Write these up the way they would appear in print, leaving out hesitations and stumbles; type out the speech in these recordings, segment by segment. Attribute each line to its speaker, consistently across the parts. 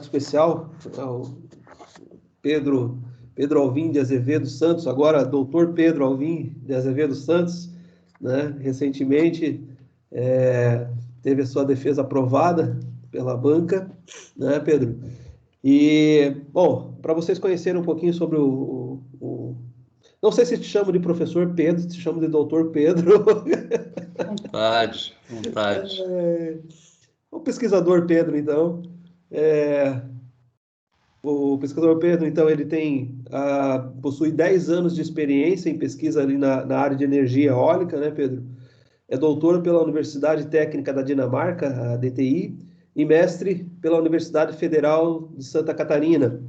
Speaker 1: especial ao Pedro Alvim de Azevedo Santos, agora doutor Pedro Alvim de Azevedo Santos, né? Recentemente teve a sua defesa aprovada pela banca, né, Pedro? E, bom, para vocês conhecerem um pouquinho sobre não sei se te chamo de professor Pedro, te chamo de doutor Pedro.
Speaker 2: Vontade.
Speaker 1: O pesquisador Pedro, então. O pesquisador Pedro, então, ele possui 10 anos de experiência em pesquisa ali na área de energia eólica, né, Pedro? É doutor pela Universidade Técnica da Dinamarca, a DTI, e mestre pela Universidade Federal de Santa Catarina.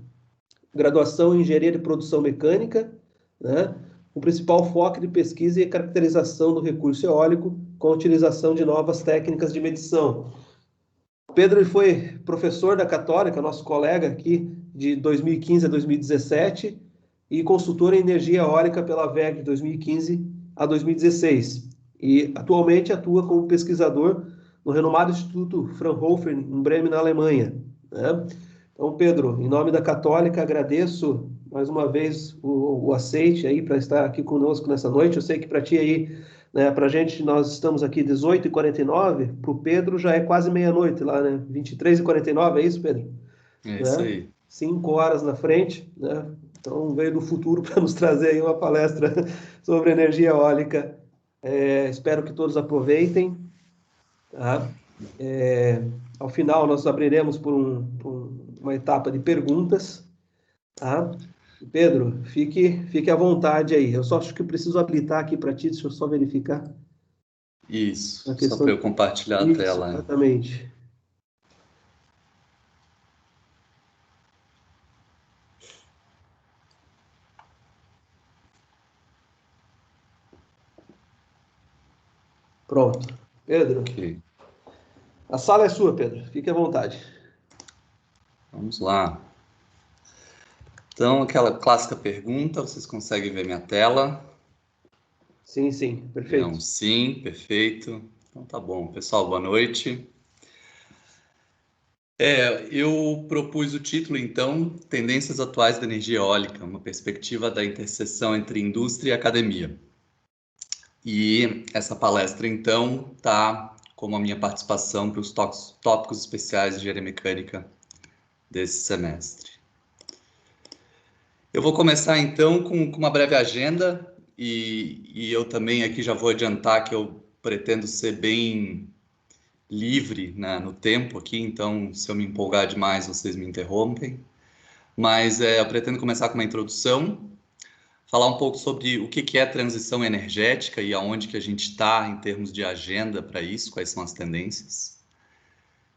Speaker 1: Graduação em Engenharia de Produção Mecânica, né? O principal foco de pesquisa e caracterização do recurso eólico com a utilização de novas técnicas de medição. Pedro foi professor da Católica, nosso colega aqui, de 2015 a 2017, e consultor em energia eólica pela WEG de 2015 a 2016. E atualmente atua como pesquisador no renomado Instituto Fraunhofer, em Bremen, na Alemanha, né? Então, Pedro, em nome da Católica, agradeço mais uma vez o aceite aí para estar aqui conosco nessa noite. Eu sei que para ti aí, né, para a gente, nós estamos aqui 18h49, para o Pedro já é quase meia-noite lá, né? 23h49, é isso, Pedro?
Speaker 2: É isso aí.
Speaker 1: 5 horas na frente, né? Então veio do futuro para nos trazer aí uma palestra sobre energia eólica. Espero que todos aproveitem. Tá? Ao final, nós abriremos por uma etapa de perguntas. Tá? Pedro, fique à vontade aí. Eu só acho que eu preciso habilitar aqui para ti, deixa eu só verificar.
Speaker 2: Isso, só para eu compartilhar a tela.
Speaker 1: Exatamente. Pronto. Pedro,
Speaker 2: Okay.
Speaker 1: A sala é sua, Pedro. Fique à vontade.
Speaker 2: Vamos lá. Então, aquela clássica pergunta, vocês conseguem ver minha tela?
Speaker 1: Sim, perfeito.
Speaker 2: Não, sim, perfeito. Então tá bom. Pessoal, boa noite. Eu propus o título, então, Tendências Atuais da Energia Eólica, uma perspectiva da interseção entre indústria e academia. E essa palestra, então, tá como a minha participação para os tópicos especiais de engenharia mecânica desse semestre. Eu vou começar, então, com uma breve agenda e eu também aqui já vou adiantar que eu pretendo ser bem livre, né, no tempo aqui, então se eu me empolgar demais, vocês me interrompem. Mas eu pretendo começar com uma introdução, falar um pouco sobre o que é transição energética e aonde que a gente está em termos de agenda para isso, quais são as tendências.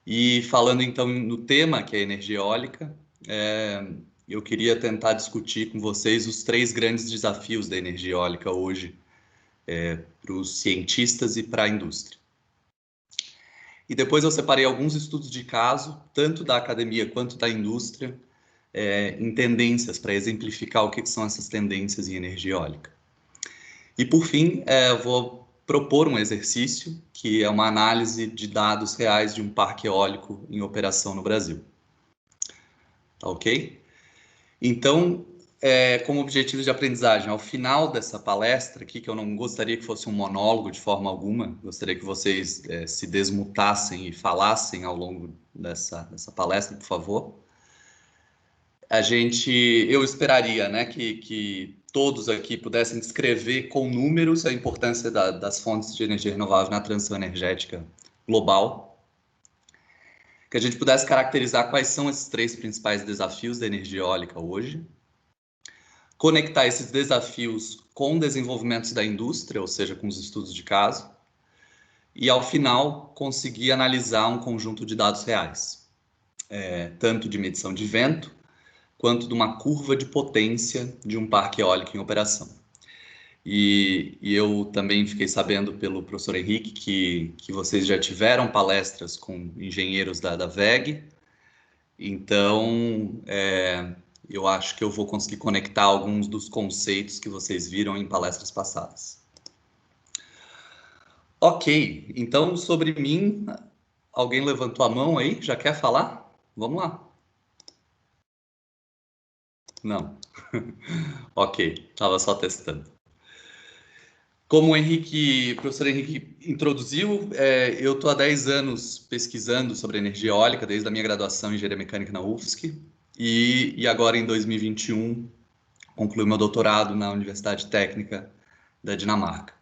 Speaker 2: E falando então no tema, que é energia eólica, eu queria tentar discutir com vocês os 3 grandes desafios da energia eólica hoje para os cientistas e para a indústria. E depois eu separei alguns estudos de caso, tanto da academia quanto da indústria, em tendências, para exemplificar o que são essas tendências em energia eólica. E por fim, eu vou propor um exercício, que é uma análise de dados reais de um parque eólico em operação no Brasil. Tá ok? Então, como objetivo de aprendizagem, ao final dessa palestra aqui, que eu não gostaria que fosse um monólogo de forma alguma, gostaria que vocês se desmutassem e falassem ao longo dessa palestra, por favor. Eu esperaria, né, que todos aqui pudessem descrever com números a importância das fontes de energia renovável na transição energética global, que a gente pudesse caracterizar quais são esses 3 principais desafios da energia eólica hoje, conectar esses desafios com desenvolvimentos da indústria, ou seja, com os estudos de caso, e ao final conseguir analisar um conjunto de dados reais, tanto de medição de vento, quanto de uma curva de potência de um parque eólico em operação. E eu também fiquei sabendo pelo professor Henrique que vocês já tiveram palestras com engenheiros da WEG, então eu acho que eu vou conseguir conectar alguns dos conceitos que vocês viram em palestras passadas. Ok, então sobre mim, alguém levantou a mão aí? Já quer falar? Vamos lá. Não. Ok, estava só testando. Como o professor Henrique introduziu, eu estou há 10 anos pesquisando sobre energia eólica, desde a minha graduação em engenharia mecânica na UFSC, e agora em 2021 concluí meu doutorado na Universidade Técnica da Dinamarca.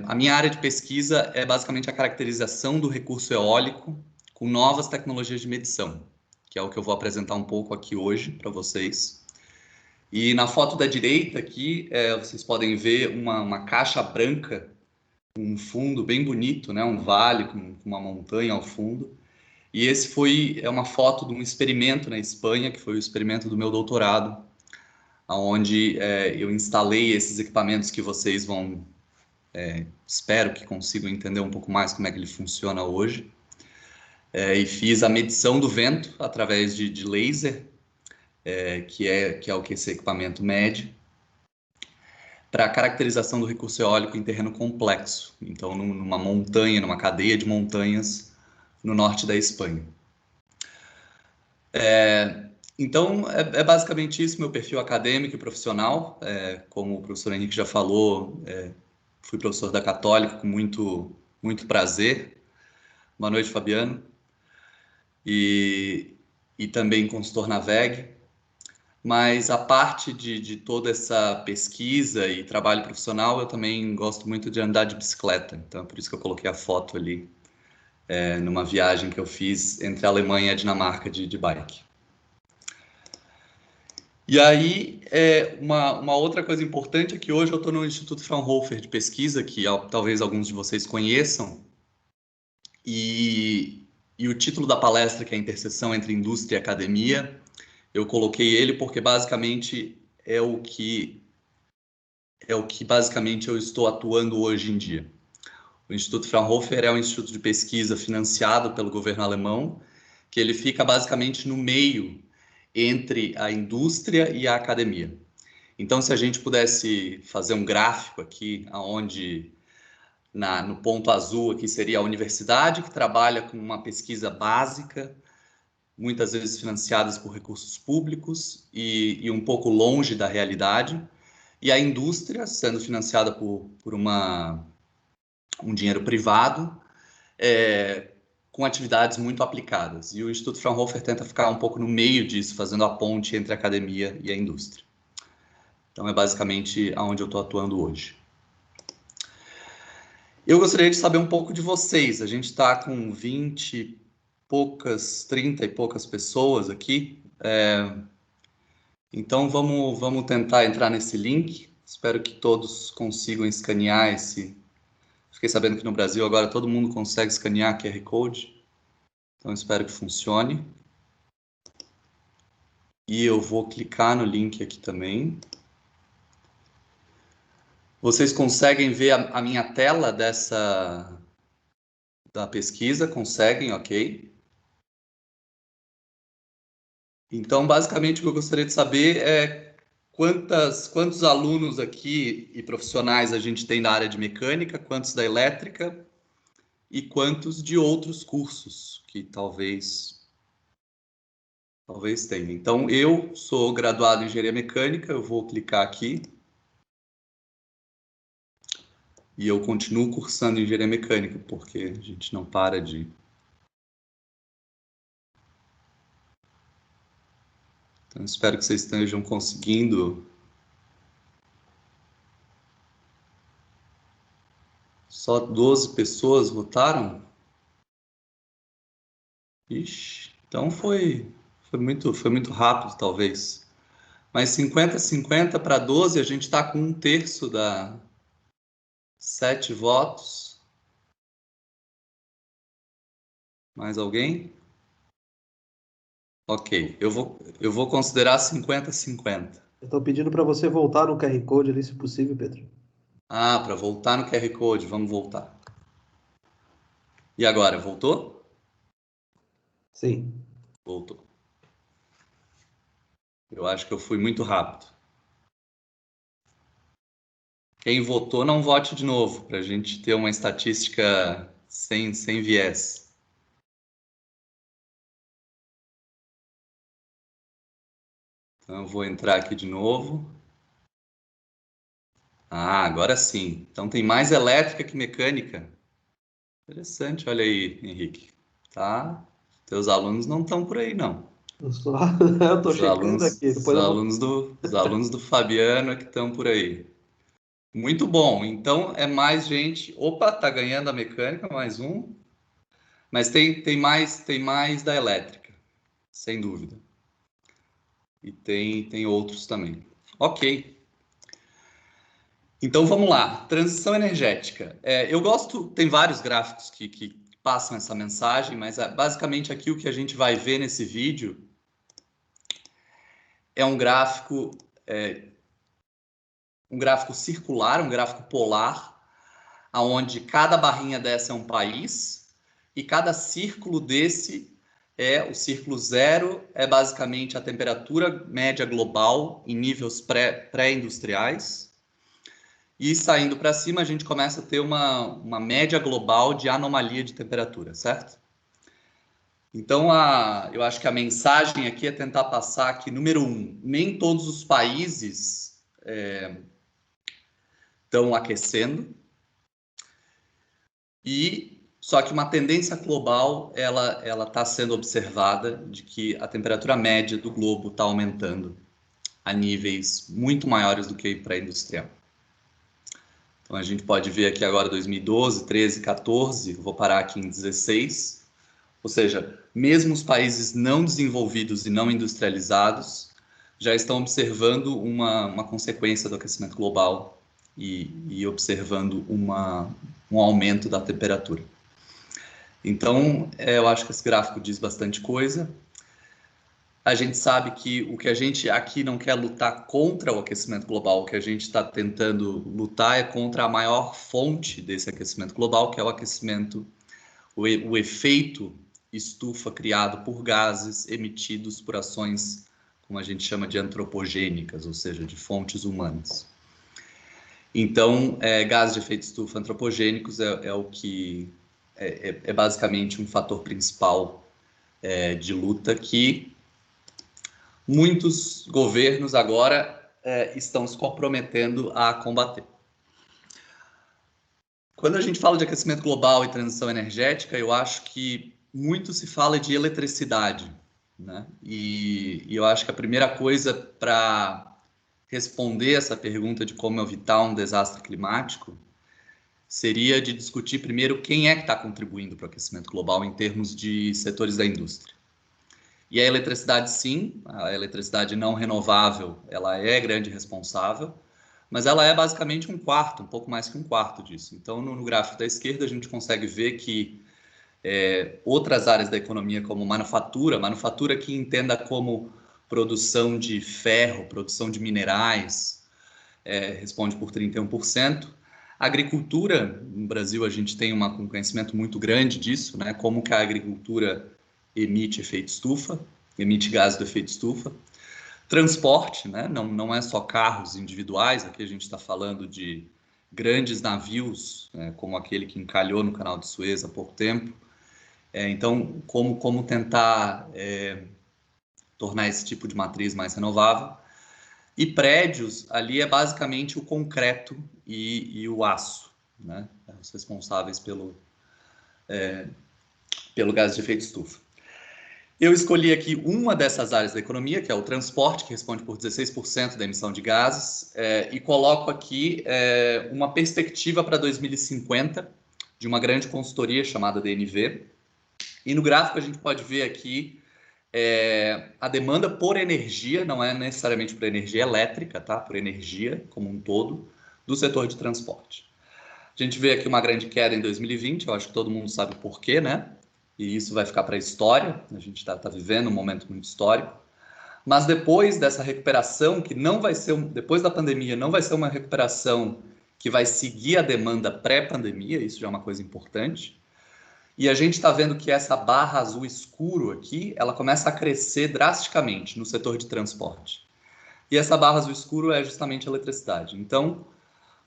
Speaker 2: A minha área de pesquisa é basicamente a caracterização do recurso eólico com novas tecnologias de medição, que é o que eu vou apresentar um pouco aqui hoje para vocês. E na foto da direita aqui, vocês podem ver uma caixa branca, um fundo bem bonito, né? Um vale com uma montanha ao fundo. E é uma foto de um experimento na Espanha, que foi o experimento do meu doutorado, onde eu instalei esses equipamentos que vocês vão, espero que consigam entender um pouco mais como é que ele funciona hoje. E fiz a medição do vento através de laser, que é o que esse equipamento mede, para a caracterização do recurso eólico em terreno complexo. Então, numa montanha, numa cadeia de montanhas no norte da Espanha. Então, é basicamente isso, meu perfil acadêmico e profissional. Como o professor Henrique já falou, fui professor da Católica com muito, muito prazer. Boa noite, Fabiano. E também consultor na VEG. Mas a parte de toda essa pesquisa e trabalho profissional, eu também gosto muito de andar de bicicleta. Então, é por isso que eu coloquei a foto ali, numa viagem que eu fiz entre a Alemanha e a Dinamarca de bike. E aí, uma outra coisa importante é que hoje eu estou no Instituto Fraunhofer de pesquisa, que talvez alguns de vocês conheçam. E o título da palestra, que é a interseção entre indústria e academia, eu coloquei ele porque basicamente é o que basicamente eu estou atuando hoje em dia. O Instituto Fraunhofer é um instituto de pesquisa financiado pelo governo alemão, que ele fica basicamente no meio entre a indústria e a academia. Então, se a gente pudesse fazer um gráfico aqui, onde no ponto azul aqui seria a universidade, que trabalha com uma pesquisa básica, muitas vezes financiadas por recursos públicos e um pouco longe da realidade, e a indústria sendo financiada por um dinheiro privado, com atividades muito aplicadas. E o Instituto Fraunhofer tenta ficar um pouco no meio disso, fazendo a ponte entre a academia e a indústria. Então é basicamente aonde eu estou atuando hoje. Eu gostaria de saber um pouco de vocês. A gente está com 20 e poucas, 30 e poucas pessoas aqui. Então vamos tentar entrar nesse link. Espero que todos consigam escanear esse. Fiquei sabendo que no Brasil agora todo mundo consegue escanear QR Code. Então espero que funcione. E eu vou clicar no link aqui também. Vocês conseguem ver a minha tela da pesquisa? Conseguem, ok? Então, basicamente, o que eu gostaria de saber é quantos alunos aqui e profissionais a gente tem da área de mecânica, quantos da elétrica e quantos de outros cursos que talvez tenha. Então, eu sou graduado em engenharia mecânica, eu vou clicar aqui e eu continuo cursando engenharia mecânica, porque a gente não para de... Então, espero que vocês estejam conseguindo. Só 12 pessoas votaram? Ixi, então foi muito rápido, talvez. Mas 50-50 para 12, a gente está com um terço da 7 votos. Mais alguém? Ok, eu vou considerar 50-50.
Speaker 1: Eu estou pedindo para você voltar no QR Code ali, se possível, Pedro.
Speaker 2: Ah, para voltar no QR Code, vamos voltar. E agora, voltou?
Speaker 1: Sim.
Speaker 2: Voltou. Eu acho que eu fui muito rápido. Quem votou, não vote de novo, para a gente ter uma estatística sem viés. Então, eu vou entrar aqui de novo. Ah, agora sim. Então, tem mais elétrica que mecânica. Interessante, olha aí, Henrique. Tá? Teus alunos não estão por aí, não.
Speaker 1: Eu estou checando aqui,
Speaker 2: Os
Speaker 1: depois eu vou.
Speaker 2: alunos os alunos do Fabiano é que estão por aí. Muito bom. Então é mais gente. Opa, tá ganhando a mecânica, mais um. Mas tem mais da elétrica, sem dúvida. E tem outros também. Ok. Então vamos lá. Transição energética. Eu gosto, tem vários gráficos que passam essa mensagem, mas basicamente aqui o que a gente vai ver nesse vídeo é um gráfico circular, um gráfico polar, aonde cada barrinha dessa é um país e cada círculo desse o círculo zero é basicamente a temperatura média global em níveis pré-industriais. E saindo para cima, a gente começa a ter uma média global de anomalia de temperatura, certo? Então, eu acho que a mensagem aqui é tentar passar que, número um, nem todos os países estão aquecendo, e só que uma tendência global ela está sendo observada de que a temperatura média do globo está aumentando a níveis muito maiores do que pré-industrial. Então a gente pode ver aqui agora 2012, 13, 14, vou parar aqui em 16, ou seja, mesmo os países não desenvolvidos e não industrializados já estão observando uma consequência do aquecimento global e observando um aumento da temperatura. Então, eu acho que esse gráfico diz bastante coisa. A gente sabe que o que a gente aqui não quer lutar contra o aquecimento global, o que a gente está tentando lutar é contra a maior fonte desse aquecimento global, que é o aquecimento, o efeito estufa criado por gases emitidos por ações, como a gente chama de antropogênicas, ou seja, de fontes humanas. Então, gases de efeito estufa antropogênicos é o que é basicamente um fator principal de luta que muitos governos agora estão se comprometendo a combater. Quando a gente fala de aquecimento global e transição energética, eu acho que muito se fala de eletricidade, né? E eu acho que a primeira coisa para responder essa pergunta de como evitar um desastre climático seria de discutir primeiro quem é que está contribuindo para o aquecimento global em termos de setores da indústria. E a eletricidade, sim, a eletricidade não renovável, ela é grande responsável, mas ela é basicamente um quarto, um pouco mais que um quarto disso. Então, no gráfico da esquerda, a gente consegue ver que outras áreas da economia, como manufatura que entenda como produção de ferro, produção de minerais, responde por 31%. A agricultura, no Brasil, a gente tem um conhecimento muito grande disso, né? Como que a agricultura emite efeito estufa, emite gases do efeito estufa. Transporte, né? Não é só carros individuais, aqui a gente está falando de grandes navios, como aquele que encalhou no canal de Suez há pouco tempo. Então, como tentar tornar esse tipo de matriz mais renovável. E prédios, ali é basicamente o concreto e o aço, né? Os responsáveis pelo gás de efeito estufa. Eu escolhi aqui uma dessas áreas da economia, que é o transporte, que responde por 16% da emissão de gases, e coloco aqui uma perspectiva para 2050 de uma grande consultoria chamada DNV. E no gráfico a gente pode ver aqui a demanda por energia, não é necessariamente por energia elétrica, tá? Por energia como um todo, do setor de transporte. A gente vê aqui uma grande queda em 2020, eu acho que todo mundo sabe por quê, né? E isso vai ficar para a história, a gente está vivendo um momento muito histórico. Mas depois dessa recuperação, que não vai ser, depois da pandemia, não vai ser uma recuperação que vai seguir a demanda pré-pandemia, isso já é uma coisa importante. E a gente está vendo que essa barra azul escuro aqui, ela começa a crescer drasticamente no setor de transporte. E essa barra azul escuro é justamente a eletricidade. Então,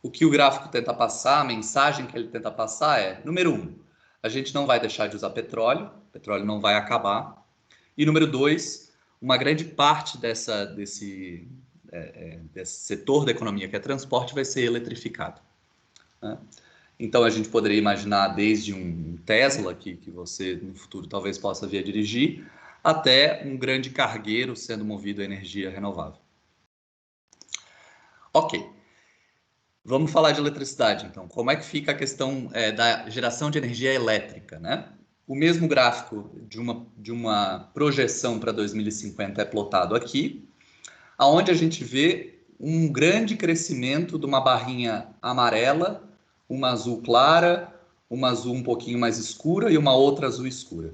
Speaker 2: o que o gráfico tenta passar, a mensagem que ele tenta passar é, número um, a gente não vai deixar de usar petróleo não vai acabar. E número dois, uma grande parte desse setor da economia, que é transporte, vai ser eletrificado, né? Então, a gente poderia imaginar desde um Tesla, que você no futuro talvez possa vir a dirigir, até um grande cargueiro sendo movido a energia renovável. Ok. Vamos falar de eletricidade, então. Como é que fica a questão da geração de energia elétrica, né? O mesmo gráfico de uma projeção para 2050 é plotado aqui, aonde a gente vê um grande crescimento de uma barrinha amarela, uma azul clara, uma azul um pouquinho mais escura e uma outra azul escura.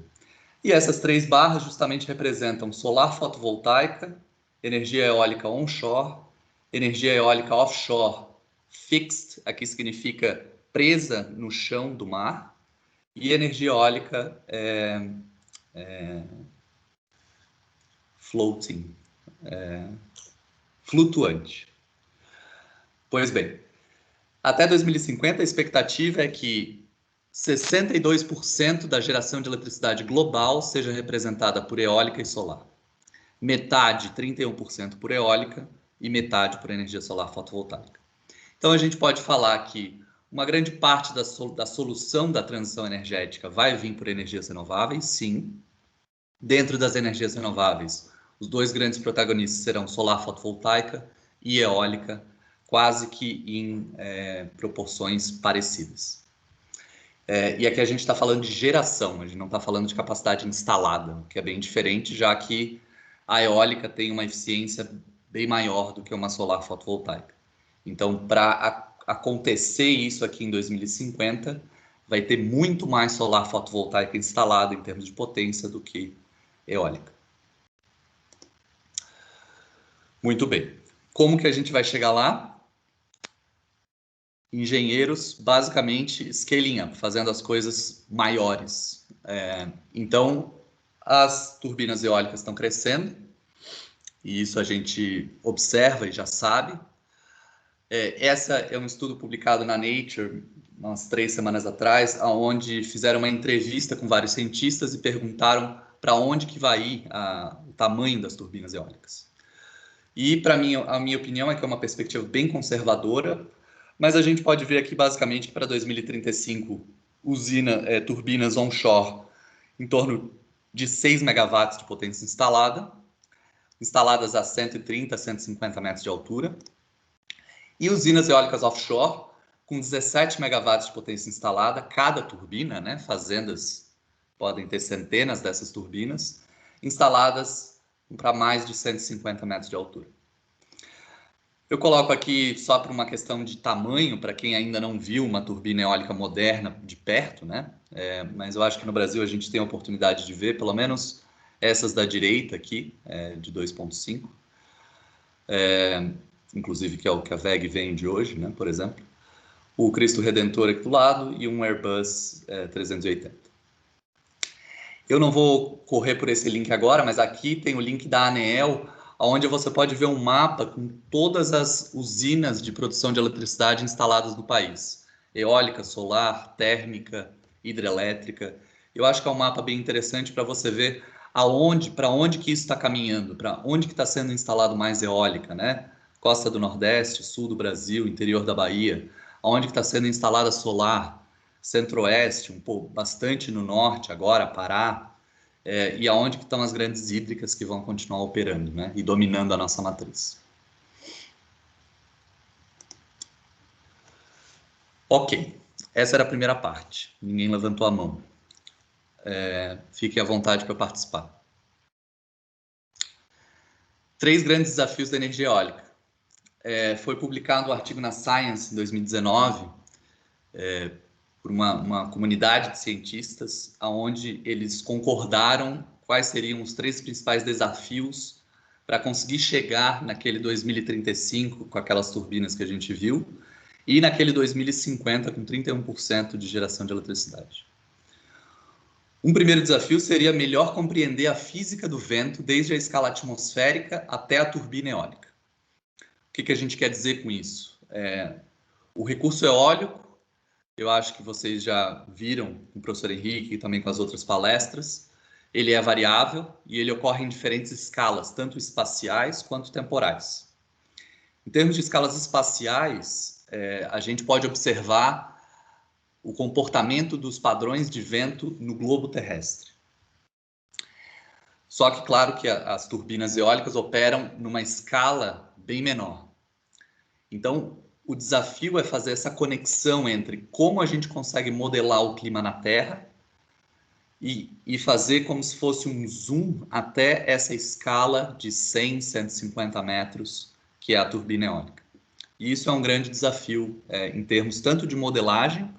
Speaker 2: E essas três barras justamente representam solar fotovoltaica, energia eólica onshore, energia eólica offshore fixed, aqui significa presa no chão do mar, e energia eólica floating, flutuante. Pois bem, até 2050 a expectativa é que 62% da geração de eletricidade global seja representada por eólica e solar. Metade, 31% por eólica e metade por energia solar fotovoltaica. Então a gente pode falar que uma grande parte da solução da transição energética vai vir por energias renováveis, sim. Dentro das energias renováveis, os dois grandes protagonistas serão solar fotovoltaica e eólica, quase que em proporções parecidas. E aqui a gente está falando de geração, a gente não está falando de capacidade instalada, que é bem diferente, já que a eólica tem uma eficiência bem maior do que uma solar fotovoltaica. Então, para acontecer isso aqui em 2050, vai ter muito mais solar fotovoltaica instalada em termos de potência do que eólica. Muito bem. Como que a gente vai chegar lá? Engenheiros, basicamente, scaling up, fazendo as coisas maiores. Então, as turbinas eólicas estão crescendo, e isso a gente observa e já sabe. Essa é um estudo publicado na Nature, umas 3 semanas atrás, onde fizeram uma entrevista com vários cientistas e perguntaram para onde que vai ir o tamanho das turbinas eólicas. E, para mim, a minha opinião é que é uma perspectiva bem conservadora, mas a gente pode ver aqui, basicamente, que para 2035, turbinas onshore em torno de 6 megawatts de potência instalada, instaladas a 130, 150 metros de altura, e usinas eólicas offshore com 17 megawatts de potência instalada, cada turbina, né? Fazendas podem ter centenas dessas turbinas, instaladas para mais de 150 metros de altura. Eu coloco aqui só por uma questão de tamanho, para quem ainda não viu uma turbina eólica moderna de perto, né? Mas eu acho que no Brasil a gente tem a oportunidade de ver, pelo menos essas da direita aqui, de 2.5, inclusive que é o que a WEG vende hoje, né? Por exemplo. O Cristo Redentor aqui do lado e um Airbus 380. Eu não vou correr por esse link agora, mas aqui tem o link da ANEEL, onde você pode ver um mapa com todas as usinas de produção de eletricidade instaladas no país. Eólica, solar, térmica, hidrelétrica. Eu acho que é um mapa bem interessante para você ver para onde que isso está caminhando, para onde que está sendo instalado mais eólica, né? Costa do Nordeste, sul do Brasil, interior da Bahia, onde que está sendo instalada solar, Centro-Oeste, bastante no Norte agora, Pará, e aonde que estão as grandes hídricas que vão continuar operando, né, e dominando a nossa matriz. Ok, essa era a primeira parte. Ninguém levantou a mão. Fique à vontade para participar. 3 grandes desafios da energia eólica. Foi publicado um artigo na Science em 2019, por uma comunidade de cientistas, onde eles concordaram quais seriam os 3 principais desafios para conseguir chegar naquele 2035 com aquelas turbinas que a gente viu e naquele 2050 com 31% de geração de eletricidade. Um primeiro desafio seria melhor compreender a física do vento desde a escala atmosférica até a turbina eólica. O que a gente quer dizer com isso? O recurso eólico, eu acho que vocês já viram com o professor Henrique e também com as outras palestras, ele é variável e ele ocorre em diferentes escalas, tanto espaciais quanto temporais. Em termos de escalas espaciais, a gente pode observar o comportamento dos padrões de vento no globo terrestre. Só que, claro, que as turbinas eólicas operam numa escala bem menor. Então, o desafio é fazer essa conexão entre como a gente consegue modelar o clima na Terra e fazer como se fosse um zoom até essa escala de 100, 150 metros, que é a turbina eólica. E isso é um grande desafio em termos tanto de modelagem,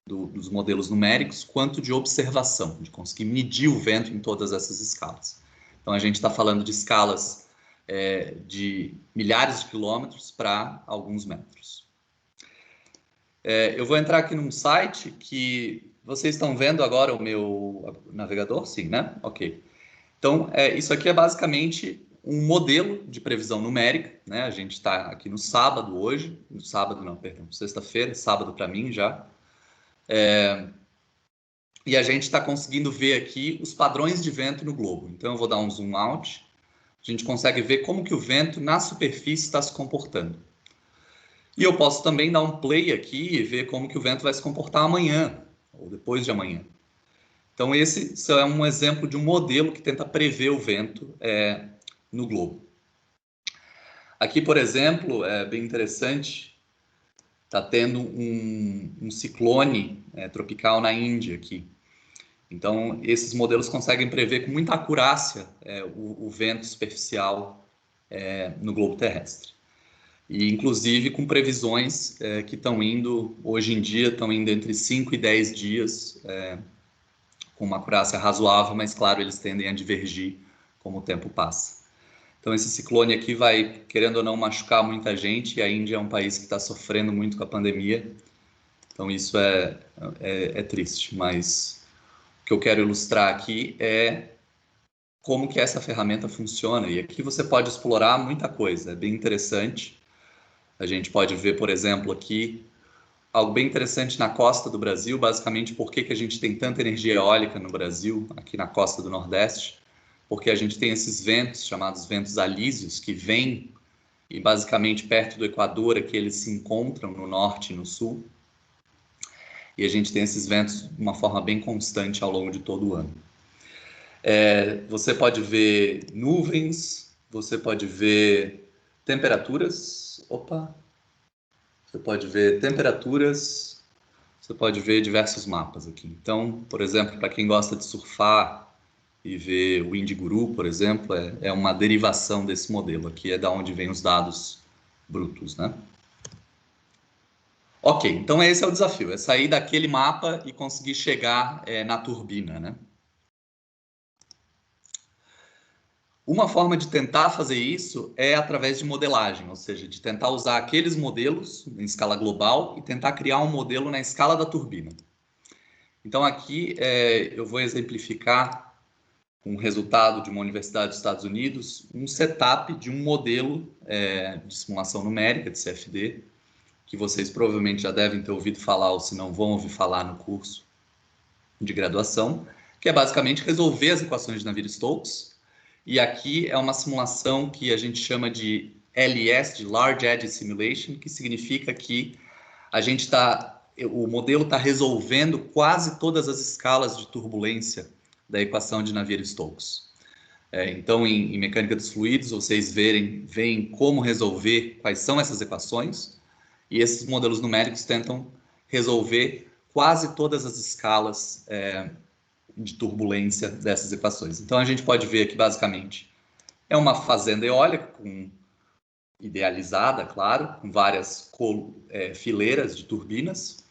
Speaker 2: dos modelos numéricos, quanto de observação, de conseguir medir o vento em todas essas escalas. Então, a gente está falando de escalas de milhares de quilômetros para alguns metros. Eu vou entrar aqui num site que vocês estão vendo agora o meu navegador? Sim, né? Ok. Então, isso aqui é basicamente um modelo de previsão numérica, né? A gente está aqui no sábado hoje, no sábado não, perdão, sexta-feira, sábado para mim já. E a gente está conseguindo ver aqui os padrões de vento no globo. Então, eu vou dar um zoom out. A gente consegue ver como que o vento na superfície está se comportando. E eu posso também dar um play aqui e ver como que o vento vai se comportar amanhã, ou depois de amanhã. Então, esse é um exemplo de um modelo que tenta prever o vento no globo. Aqui, por exemplo, é bem interessante, está tendo um ciclone tropical na Índia aqui. Então, esses modelos conseguem prever com muita acurácia o vento superficial no globo terrestre. E, inclusive, com previsões que estão indo, hoje em dia, estão indo entre 5 e 10 dias, com uma acurácia razoável, mas, claro, eles tendem a divergir como o tempo passa. Então, esse ciclone aqui vai, querendo ou não, machucar muita gente, e a Índia é um país que está sofrendo muito com a pandemia. Então, isso é triste, mas o que eu quero ilustrar aqui é como que essa ferramenta funciona. E aqui você pode explorar muita coisa, é bem interessante. A gente pode ver, por exemplo, aqui, algo bem interessante na costa do Brasil, basicamente por que a gente tem tanta energia eólica no Brasil, aqui na costa do Nordeste, porque a gente tem esses ventos, chamados ventos alísios, que vêm e basicamente perto do Equador, aqui eles se encontram no norte e no sul, e a gente tem esses ventos de uma forma bem constante ao longo de todo o ano. Você pode ver nuvens, você pode ver temperaturas, você pode ver temperaturas, você pode ver diversos mapas aqui. Então, por exemplo, para quem gosta de surfar e ver o Indiguru, por exemplo, é uma derivação desse modelo. Aqui é da onde vem os dados brutos, né? Ok, então esse é o desafio, é sair daquele mapa e conseguir chegar na turbina, né? Uma forma de tentar fazer isso é através de modelagem, ou seja, de tentar usar aqueles modelos em escala global e tentar criar um modelo na escala da turbina. Então aqui eu vou exemplificar com o resultado de uma universidade dos Estados Unidos, um setup de um modelo de simulação numérica, de CFD, que vocês provavelmente já devem ter ouvido falar, ou se não vão ouvir falar no curso de graduação, que é basicamente resolver as equações de Navier-Stokes. E aqui é uma simulação que a gente chama de LS, de Large Edge Simulation, que significa que o modelo está resolvendo quase todas as escalas de turbulência da equação de Navier-Stokes. Então, em mecânica dos fluidos, vocês veem como resolver quais são essas equações, e esses modelos numéricos tentam resolver quase todas as escalas de turbulência dessas equações. Então, a gente pode ver aqui, basicamente, é uma fazenda eólica, idealizada, claro, com várias fileiras de turbinas,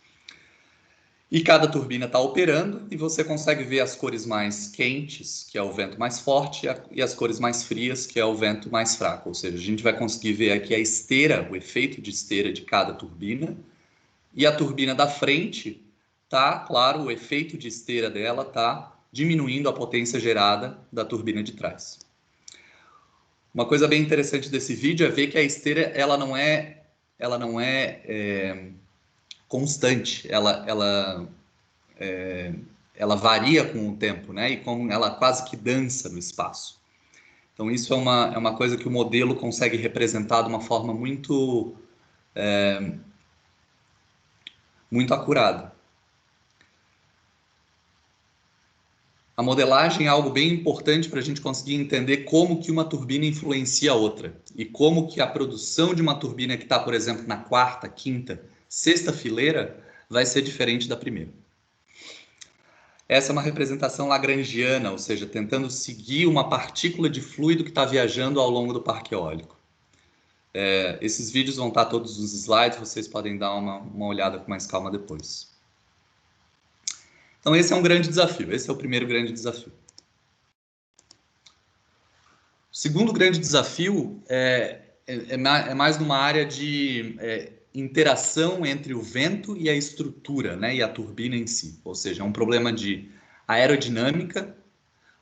Speaker 2: e cada turbina está operando e você consegue ver as cores mais quentes, que é o vento mais forte, e as cores mais frias, que é o vento mais fraco. Ou seja, a gente vai conseguir ver aqui a esteira, o efeito de esteira de cada turbina. E a turbina da frente claro, o efeito de esteira dela está diminuindo a potência gerada da turbina de trás. Uma coisa bem interessante desse vídeo é ver que a esteira ela não é constante, ela ela varia com o tempo, né? E como ela quase que dança no espaço. Então, isso é uma coisa que o modelo consegue representar de uma forma muito acurada. A modelagem é algo bem importante para a gente conseguir entender como que uma turbina influencia a outra e como que a produção de uma turbina que está, por exemplo, na quarta, quinta, sexta fileira vai ser diferente da primeira. Essa é uma representação lagrangiana, ou seja, tentando seguir uma partícula de fluido que está viajando ao longo do parque eólico. Esses vídeos vão estar todos nos slides, vocês podem dar uma olhada com mais calma depois. Então, esse é um grande desafio, esse é o primeiro grande desafio. O segundo grande desafio é mais numa área de interação entre o vento e a estrutura, né, e a turbina em si. Ou seja, é um problema de aerodinâmica,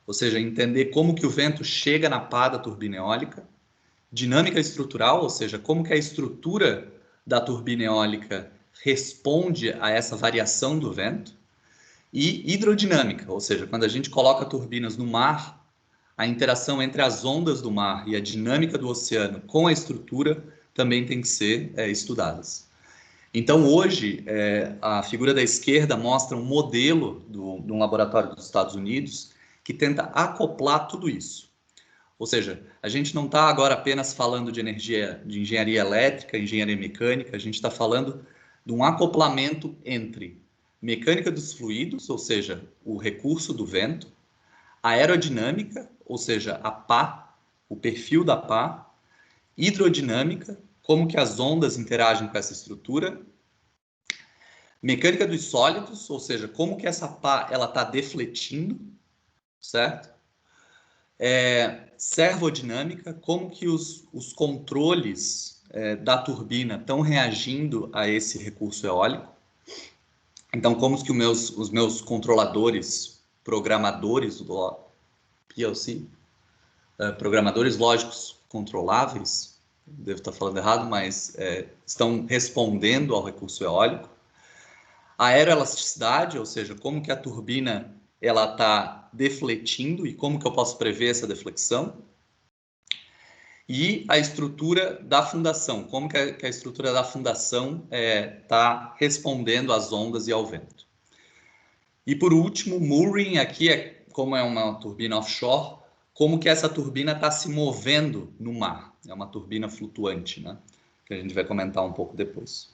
Speaker 2: ou seja, entender como que o vento chega na pá da turbina eólica, dinâmica estrutural, ou seja, como que a estrutura da turbina eólica responde a essa variação do vento, e hidrodinâmica, ou seja, quando a gente coloca turbinas no mar, a interação entre as ondas do mar e a dinâmica do oceano com a estrutura também tem que ser estudadas. Então, hoje, a figura da esquerda mostra um modelo de um laboratório dos Estados Unidos que tenta acoplar tudo isso. Ou seja, a gente não está agora apenas falando de engenharia elétrica, engenharia mecânica, a gente está falando de um acoplamento entre mecânica dos fluidos, ou seja, o recurso do vento, aerodinâmica, ou seja, a pá, o perfil da pá, hidrodinâmica, como que as ondas interagem com essa estrutura, mecânica dos sólidos, ou seja, como que essa pá ela está defletindo, certo? Servodinâmica, como que os controles da turbina estão reagindo a esse recurso eólico. Então, como que os meus controladores, programadores do PLC, programadores lógicos controláveis, devo estar falando errado, mas estão respondendo ao recurso eólico. A aeroelasticidade, ou seja, como que a turbina ela está defletindo e como que eu posso prever essa deflexão. E a estrutura da fundação, como que a estrutura da fundação está respondendo às ondas e ao vento. E por último, mooring, aqui como é uma turbina offshore, como que essa turbina está se movendo no mar. É uma turbina flutuante, né? Que a gente vai comentar um pouco depois.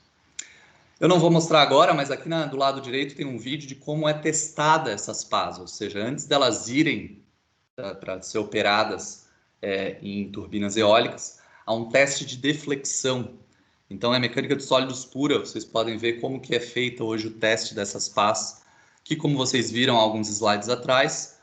Speaker 2: Eu não vou mostrar agora, mas aqui do lado direito tem um vídeo de como é testada essas pás, ou seja, antes delas irem para ser operadas em turbinas eólicas, há um teste de deflexão. Então, é mecânica de sólidos pura, vocês podem ver como que é feita hoje o teste dessas pás, que como vocês viram alguns slides atrás,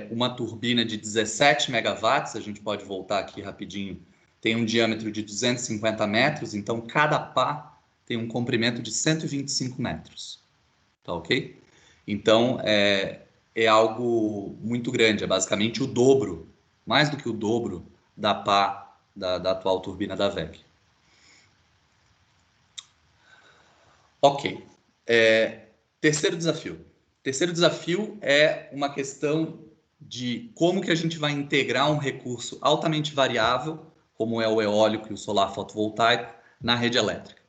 Speaker 2: uma turbina de 17 megawatts, a gente pode voltar aqui rapidinho, tem um diâmetro de 250 metros, então cada pá tem um comprimento de 125 metros, tá ok? Então, é algo muito grande, é basicamente o dobro, mais do que o dobro da pá da atual turbina da WEG. Ok. Terceiro desafio. Terceiro desafio é uma questão de como que a gente vai integrar um recurso altamente variável, como é o eólico e o solar fotovoltaico, na rede elétrica.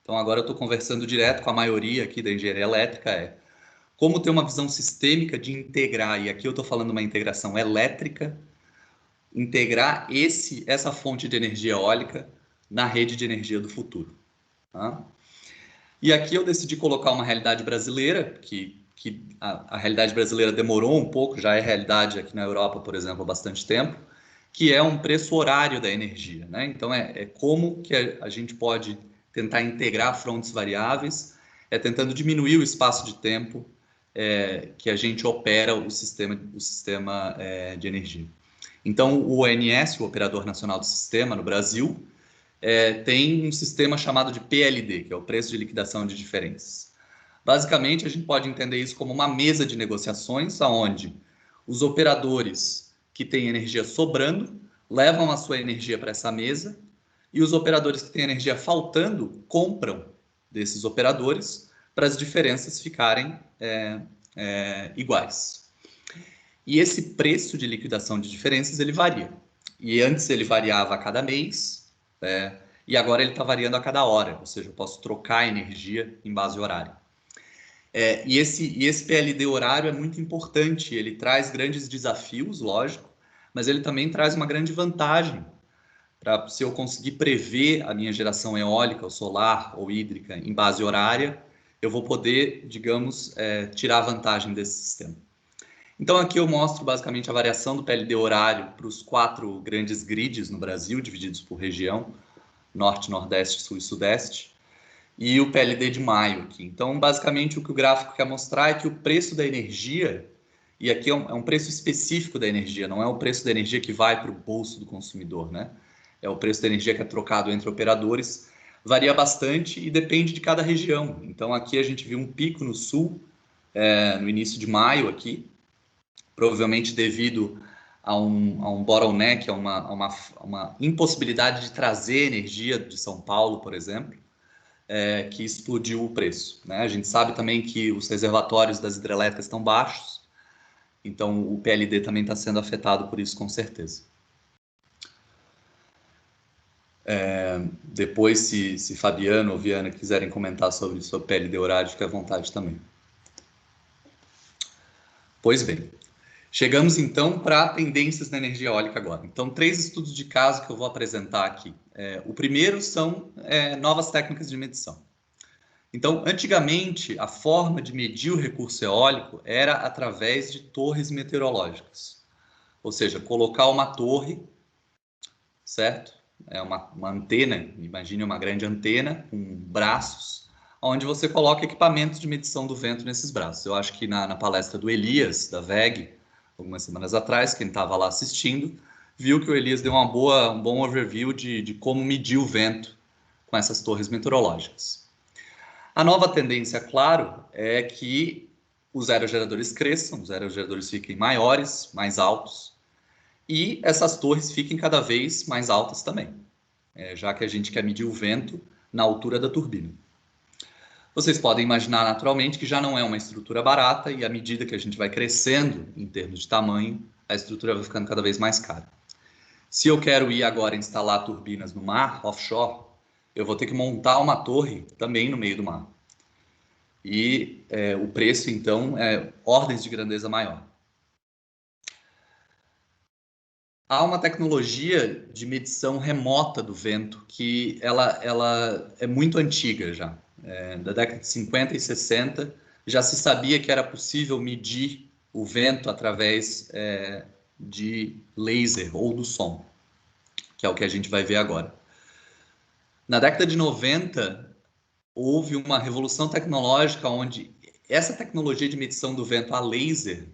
Speaker 2: Então, agora eu estou conversando direto com a maioria aqui da engenharia elétrica, como ter uma visão sistêmica de integrar, e aqui eu estou falando uma integração elétrica, integrar essa fonte de energia eólica na rede de energia do futuro. Tá? E aqui eu decidi colocar uma realidade brasileira, que a realidade brasileira demorou um pouco, já é realidade aqui na Europa, por exemplo, há bastante tempo, que é um preço horário da energia. Né? Então, como que a gente pode tentar integrar frontes variáveis, tentando diminuir o espaço de tempo que a gente opera o sistema de energia. Então, o ONS, o Operador Nacional do Sistema, no Brasil, tem um sistema chamado de PLD, que é o Preço de Liquidação de Diferenças. Basicamente, a gente pode entender isso como uma mesa de negociações, onde os operadores que têm energia sobrando levam a sua energia para essa mesa e os operadores que têm energia faltando compram desses operadores para as diferenças ficarem iguais. E esse preço de liquidação de diferenças, ele varia. E antes ele variava a cada mês, e agora ele está variando a cada hora, ou seja, eu posso trocar energia em base horária. E esse PLD horário é muito importante, ele traz grandes desafios, lógico, mas ele também traz uma grande vantagem para se eu conseguir prever a minha geração eólica, ou solar, ou hídrica em base horária, eu vou poder, digamos, tirar vantagem desse sistema. Então aqui eu mostro basicamente a variação do PLD horário para os 4 grandes grids no Brasil, divididos por região, Norte, Nordeste, Sul e Sudeste, e o PLD de maio aqui. Então, basicamente, o que o gráfico quer mostrar é que o preço da energia, e aqui é um preço específico da energia, não é o preço da energia que vai para o bolso do consumidor, né? É o preço da energia que é trocado entre operadores, varia bastante e depende de cada região. Então, aqui a gente viu um pico no Sul, no início de maio aqui, provavelmente devido a um bottleneck, a uma impossibilidade de trazer energia de São Paulo, por exemplo, que explodiu o preço, né? A gente sabe também que os reservatórios das hidrelétricas estão baixos, então o PLD também está sendo afetado por isso, com certeza. Depois, se Fabiano ou Viana quiserem comentar sobre o PLD horário, fique à vontade também. Pois bem, chegamos então para tendências na energia eólica agora. Então, 3 estudos de caso que eu vou apresentar aqui. O primeiro são novas técnicas de medição. Então, antigamente, a forma de medir o recurso eólico era através de torres meteorológicas. Ou seja, colocar uma torre, certo? É uma antena, imagine uma grande antena com braços, onde você coloca equipamentos de medição do vento nesses braços. Eu acho que na palestra do Elias, da VEG, algumas semanas atrás, quem estava lá assistindo, viu que o Elias deu um bom overview de como medir o vento com essas torres meteorológicas. A nova tendência, claro, é que os aerogeradores cresçam, os aerogeradores fiquem maiores, mais altos, e essas torres fiquem cada vez mais altas também, já que a gente quer medir o vento na altura da turbina. Vocês podem imaginar naturalmente que já não é uma estrutura barata e à medida que a gente vai crescendo em termos de tamanho, a estrutura vai ficando cada vez mais cara. Se eu quero ir agora instalar turbinas no mar, offshore, eu vou ter que montar uma torre também no meio do mar. E o preço, então, é ordens de grandeza maior. Há uma tecnologia de medição remota do vento que ela é muito antiga já. Da década de 50 e 60, já se sabia que era possível medir o vento através de laser ou do som, que é o que a gente vai ver agora. Na década de 90, houve uma revolução tecnológica onde essa tecnologia de medição do vento a laser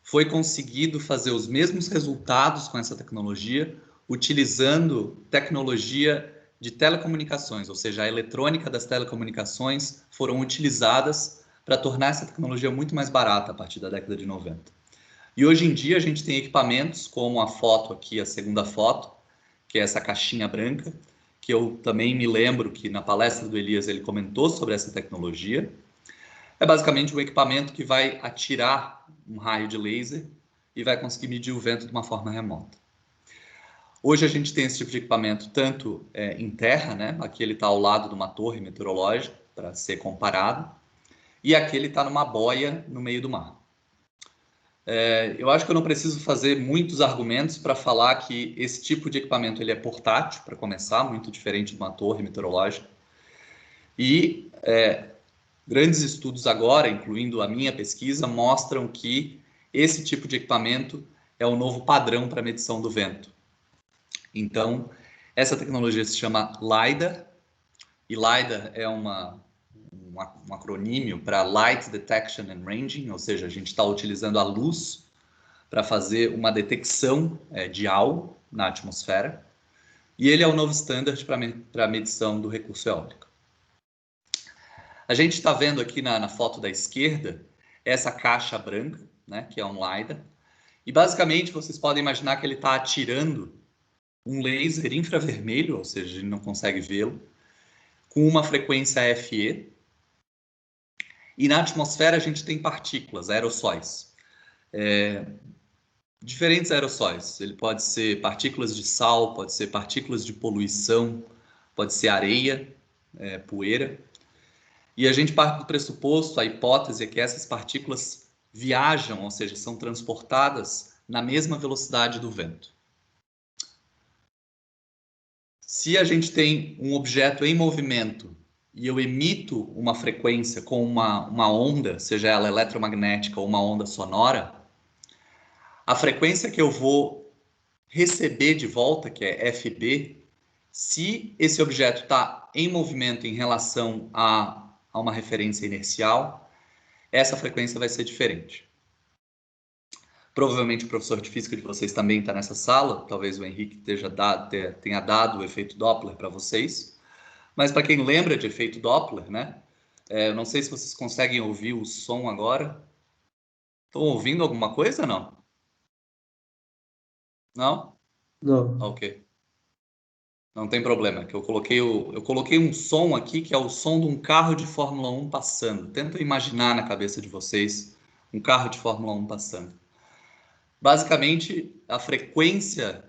Speaker 2: foi conseguido fazer os mesmos resultados com essa tecnologia, utilizando tecnologia de telecomunicações, ou seja, a eletrônica das telecomunicações foram utilizadas para tornar essa tecnologia muito mais barata a partir da década de 90. E hoje em dia a gente tem equipamentos como a foto aqui, a segunda foto, que é essa caixinha branca, que eu também me lembro que na palestra do Elias ele comentou sobre essa tecnologia. É basicamente um equipamento que vai atirar um raio de laser e vai conseguir medir o vento de uma forma remota. Hoje a gente tem esse tipo de equipamento tanto em terra, né? Aqui ele está ao lado de uma torre meteorológica para ser comparado, e aqui ele está numa boia no meio do mar. Eu acho que eu não preciso fazer muitos argumentos para falar que esse tipo de equipamento ele é portátil, para começar, muito diferente de uma torre meteorológica. E grandes estudos agora, incluindo a minha pesquisa, mostram que esse tipo de equipamento é o novo padrão para medição do vento. Então, essa tecnologia se chama LiDAR, e LiDAR é um acronímio para Light Detection and Ranging, ou seja, a gente está utilizando a luz para fazer uma detecção de algo na atmosfera, e ele é o novo standard para medição do recurso eólico. A gente está vendo aqui na foto da esquerda essa caixa branca, né, que é um LiDAR, e basicamente vocês podem imaginar que ele está atirando um laser infravermelho, ou seja, a gente não consegue vê-lo, com uma frequência FE, E na atmosfera a gente tem partículas, aerossóis. Diferentes aerossóis. Ele pode ser partículas de sal, pode ser partículas de poluição, pode ser areia, poeira. E a gente parte do pressuposto, a hipótese é que essas partículas viajam, ou seja, são transportadas na mesma velocidade do vento. Se a gente tem um objeto em movimento e eu emito uma frequência com uma onda, seja ela eletromagnética ou uma onda sonora, a frequência que eu vou receber de volta, que é FB, se esse objeto está em movimento em relação a uma referência inercial, essa frequência vai ser diferente. Provavelmente o professor de física de vocês também está nessa sala, talvez o Henrique tenha dado o efeito Doppler para vocês. Mas para quem lembra de efeito Doppler, né? Eu não sei se vocês conseguem ouvir o som agora. Estão ouvindo alguma coisa ou não? Não?
Speaker 1: Não.
Speaker 2: Ok. Não tem problema, que eu coloquei um som aqui que é o som de um carro de Fórmula 1 passando. Tenta imaginar na cabeça de vocês um carro de Fórmula 1 passando. Basicamente, a frequência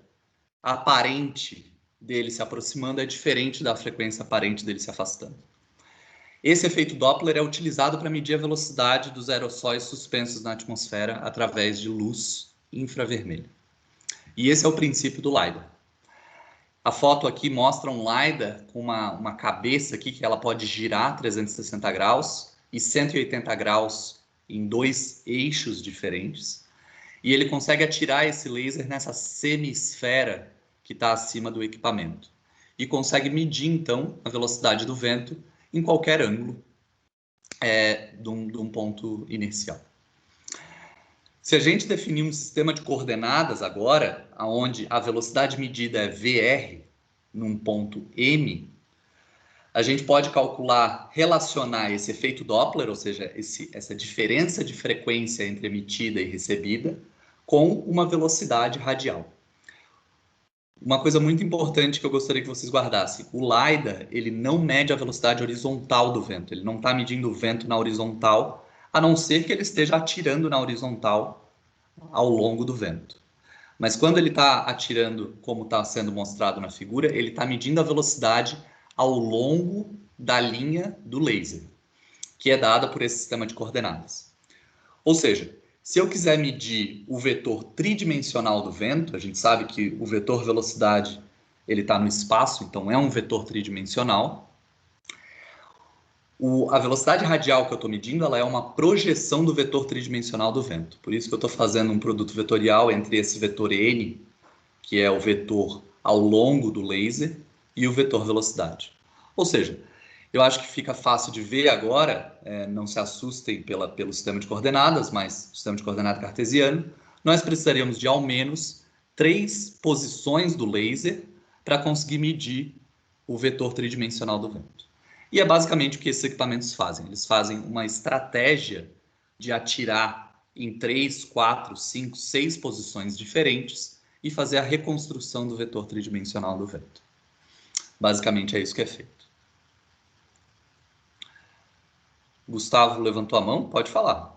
Speaker 2: aparente dele se aproximando é diferente da frequência aparente dele se afastando. Esse efeito Doppler é utilizado para medir a velocidade dos aerossóis suspensos na atmosfera através de luz infravermelha. E esse é o princípio do LiDAR. A foto aqui mostra um LiDAR com uma cabeça aqui que ela pode girar 360 graus e 180 graus em dois eixos diferentes. E ele consegue atirar esse laser nessa semisfera que está acima do equipamento. E consegue medir, então, a velocidade do vento em qualquer ângulo de um ponto inercial. Se a gente definir um sistema de coordenadas agora, onde a velocidade medida é VR, num ponto M, a gente pode relacionar esse efeito Doppler, ou seja, essa diferença de frequência entre emitida e recebida, com uma velocidade radial. Uma coisa muito importante que eu gostaria que vocês guardassem: o LiDAR, ele não mede a velocidade horizontal do vento, ele não está medindo o vento na horizontal, a não ser que ele esteja atirando na horizontal ao longo do vento. Mas quando ele está atirando, como está sendo mostrado na figura, ele está medindo a velocidade ao longo da linha do laser, que é dada por esse sistema de coordenadas. Ou seja, se eu quiser medir o vetor tridimensional do vento, a gente sabe que o vetor velocidade ele está no espaço, então é um vetor tridimensional. A velocidade radial que eu estou medindo ela é uma projeção do vetor tridimensional do vento. Por isso que eu estou fazendo um produto vetorial entre esse vetor n, que é o vetor ao longo do laser, e o vetor velocidade. Ou seja, eu acho que fica fácil de ver agora, não se assustem pelo sistema de coordenadas, mas sistema de coordenada cartesiano, nós precisaríamos de ao menos 3 posições do laser para conseguir medir o vetor tridimensional do vento. E é basicamente o que esses equipamentos fazem. Eles fazem uma estratégia de atirar em 3, 4, 5, 6 posições diferentes e fazer a reconstrução do vetor tridimensional do vento. Basicamente é isso que é feito. Gustavo levantou a mão, pode falar.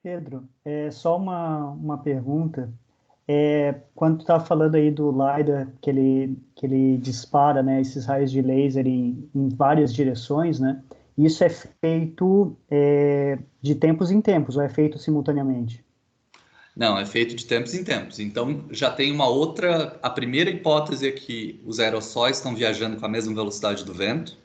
Speaker 3: Pedro, só uma pergunta. Quando tu estava falando aí do LiDAR, que ele dispara, né, esses raios de laser em várias direções, né? Isso é feito de tempos em tempos, ou é feito simultaneamente?
Speaker 2: Não, é feito de tempos em tempos. Então, já tem uma outra... A primeira hipótese é que os aerossóis estão viajando com a mesma velocidade do vento.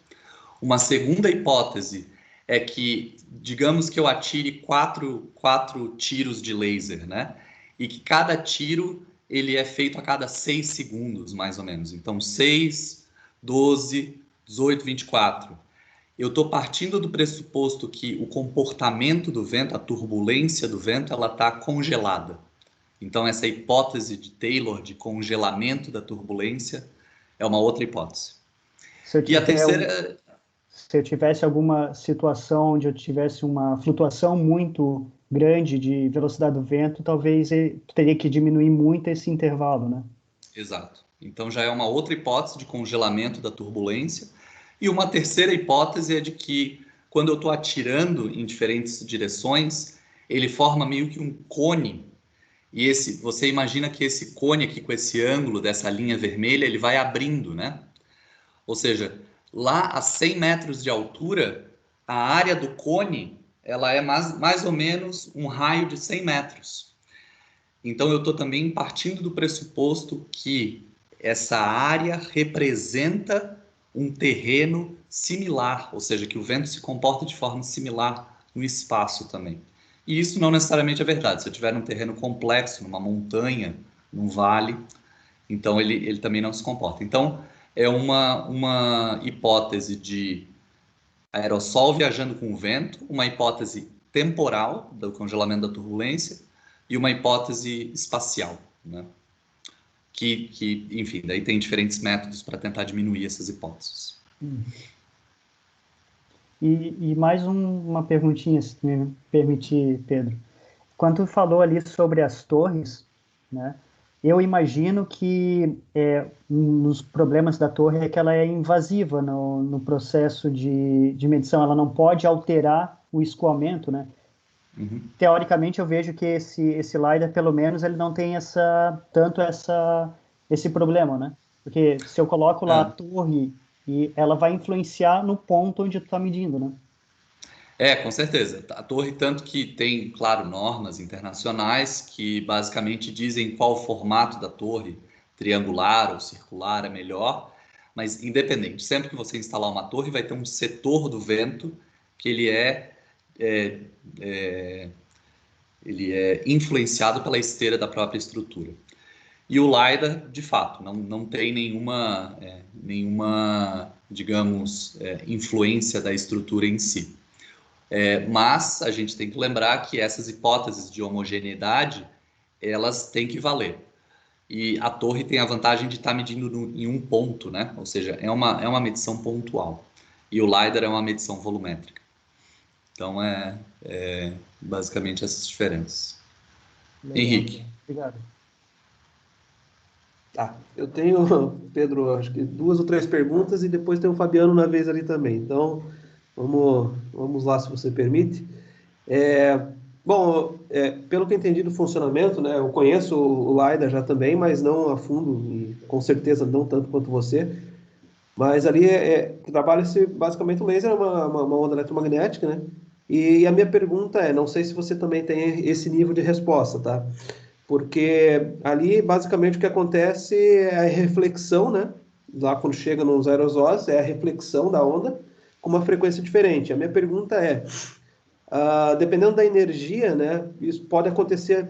Speaker 2: Uma segunda hipótese é que, digamos que eu atire quatro tiros de laser, né? E que cada tiro ele é feito a cada 6 segundos, mais ou menos. Então, 6, 12, 18, 24. Eu estou partindo do pressuposto que o comportamento do vento, a turbulência do vento, ela está congelada. Então, essa hipótese de Taylor de congelamento da turbulência é uma outra hipótese. E a terceira...
Speaker 3: Se eu tivesse alguma situação onde eu tivesse uma flutuação muito grande de velocidade do vento, talvez tu teria que diminuir muito esse intervalo, né?
Speaker 2: Exato. Então já é uma outra hipótese de congelamento da turbulência. E uma terceira hipótese é de que quando eu estou atirando em diferentes direções, ele forma meio que um cone. E você imagina que esse cone aqui, com esse ângulo dessa linha vermelha, ele vai abrindo, né? Ou seja, lá a 100 metros de altura, a área do cone, ela é mais ou menos um raio de 100 metros. Então, eu estou também partindo do pressuposto que essa área representa um terreno similar, ou seja, que o vento se comporta de forma similar no espaço também. E isso não necessariamente é verdade. Se eu tiver num terreno complexo, numa montanha, num vale, então ele também não se comporta. Então, é uma hipótese de aerossol viajando com o vento, uma hipótese temporal do congelamento da turbulência e uma hipótese espacial, né? Enfim, daí tem diferentes métodos para tentar diminuir essas hipóteses.
Speaker 3: E mais uma perguntinha, se me permitir, Pedro. Quando tu falou ali sobre as torres, né? Eu imagino que um dos problemas da torre é que ela é invasiva no processo de medição, ela não pode alterar o escoamento, né?
Speaker 2: Uhum.
Speaker 3: Teoricamente, eu vejo que esse LiDAR, pelo menos, ele não tem esse problema, né? Porque se eu coloco lá a torre, e ela vai influenciar no ponto onde tu está medindo, né?
Speaker 2: Com certeza. A torre, tanto que tem, claro, normas internacionais que basicamente dizem qual o formato da torre, triangular ou circular é melhor, mas independente, sempre que você instalar uma torre, vai ter um setor do vento que é, é, ele é influenciado pela esteira da própria estrutura. E o LiDAR, de fato, não tem nenhuma digamos, influência da estrutura em si. Mas a gente tem que lembrar que essas hipóteses de homogeneidade, elas têm que valer. E a torre tem a vantagem de estar medindo em um ponto, né? Ou seja, é uma medição pontual. E o LiDAR é uma medição volumétrica. Então, basicamente essas diferenças.
Speaker 3: Legal.
Speaker 2: Henrique.
Speaker 3: Obrigado.
Speaker 1: Tá, eu tenho, Pedro, acho que 2 ou 3 perguntas e depois tem o Fabiano na vez ali também. Então, vamos lá, se você permite. Bom, pelo que eu entendi do funcionamento, né, eu conheço o LiDAR já também, mas não a fundo e com certeza não tanto quanto você. Mas ali trabalha-se basicamente o laser é uma onda eletromagnética, né? E a minha pergunta não sei se você também tem esse nível de resposta, tá? Porque ali basicamente o que acontece é a reflexão, né? Lá quando chega nos aerosóis, é a reflexão da onda com uma frequência diferente. A minha pergunta dependendo da energia, né? Isso pode acontecer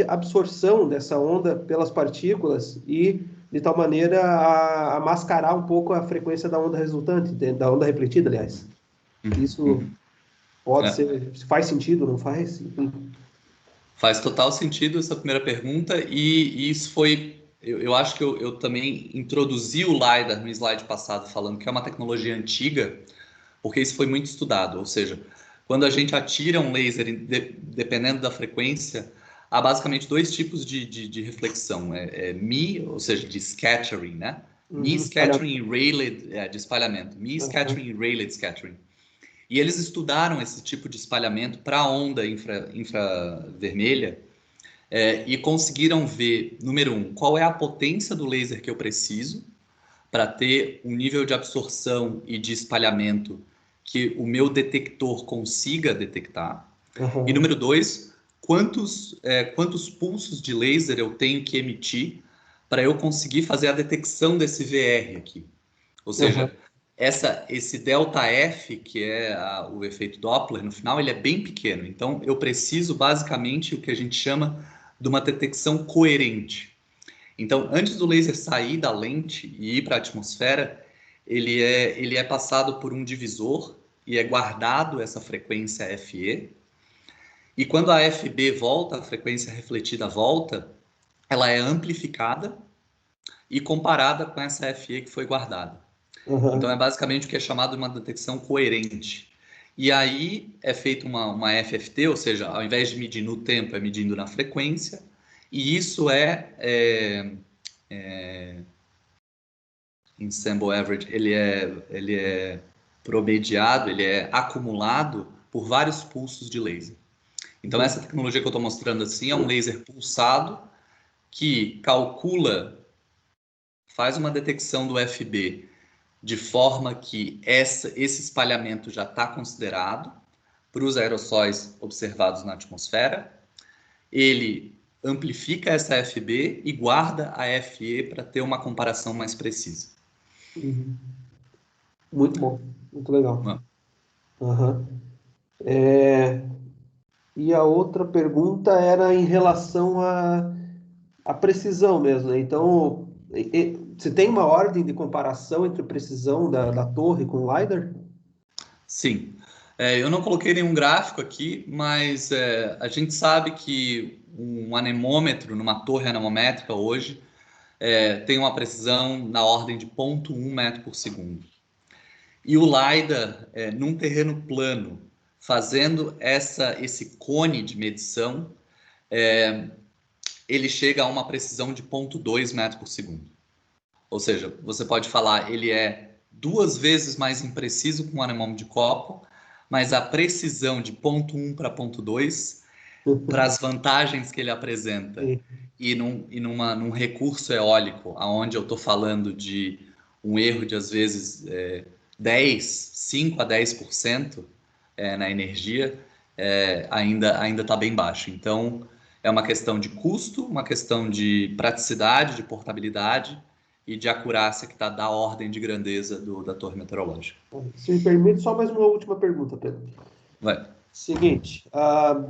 Speaker 1: absorção dessa onda pelas partículas e de tal maneira a mascarar um pouco a frequência da onda resultante, da onda refletida, aliás. Isso pode ser, faz sentido, não faz? Enfim.
Speaker 2: Faz total sentido essa primeira pergunta, e isso foi. Eu acho que eu também introduzi o LiDAR no slide passado, falando que é uma tecnologia antiga, porque isso foi muito estudado. Ou seja, quando a gente atira um laser, dependendo da frequência, há basicamente 2 tipos de reflexão: Me, ou seja, de scattering, né? Me scattering e Rayleigh, de espalhamento. Me scattering e Rayleigh scattering. E eles estudaram esse tipo de espalhamento para a onda infravermelha e conseguiram ver, número 1, qual é a potência do laser que eu preciso para ter um nível de absorção e de espalhamento que o meu detector consiga detectar. E número 2, quantos pulsos de laser eu tenho que emitir para eu conseguir fazer a detecção desse VR aqui. Ou seja, esse delta F, que é o efeito Doppler, no final, ele é bem pequeno. Então, eu preciso basicamente o que a gente chama de uma detecção coerente. Então, antes do laser sair da lente e ir para a atmosfera, ele é passado por um divisor e é guardado essa frequência FE. E quando a FB volta, a frequência refletida volta, ela é amplificada e comparada com essa FE que foi guardada. Então, é basicamente o que é chamado de uma detecção coerente. E aí é feita uma FFT, ou seja, ao invés de medir no tempo, é medindo na frequência. E isso ensemble average, ele é promediado, ele é acumulado por vários pulsos de laser. Então, essa tecnologia que eu estou mostrando assim é um laser pulsado que calcula, faz uma detecção do FB de forma que esse espalhamento já está considerado para os aerossóis observados na atmosfera. Ele amplifica essa FB e guarda a FE para ter uma comparação mais precisa.
Speaker 1: Uhum. Muito bom, muito legal.
Speaker 2: Ah.
Speaker 1: Uhum. E a outra pergunta era em relação à precisão mesmo, né? Então, você tem uma ordem de comparação entre a precisão da torre com o LiDAR?
Speaker 2: Sim. Eu não coloquei nenhum gráfico aqui, mas a gente sabe que um anemômetro numa torre anemométrica hoje tem uma precisão na ordem de 0,1 metro por segundo. E o LiDAR, num terreno plano, fazendo esse cone de medição, ele chega a uma precisão de 0,2 metro por segundo. Ou seja, você pode falar, ele é 2 vezes mais impreciso que um anemômetro de copo, mas a precisão de 0,1 para 0,2, para as vantagens que ele apresenta,
Speaker 1: Sim.
Speaker 2: e num recurso eólico, onde eu estou falando de um erro de, às vezes, 5 a 10% na energia, ainda está bem baixo. Então, é uma questão de custo, uma questão de praticidade, de portabilidade e de acurácia que está da ordem de grandeza da torre meteorológica.
Speaker 1: Se me permite, só mais uma última pergunta, Pedro.
Speaker 2: Vai.
Speaker 1: Seguinte,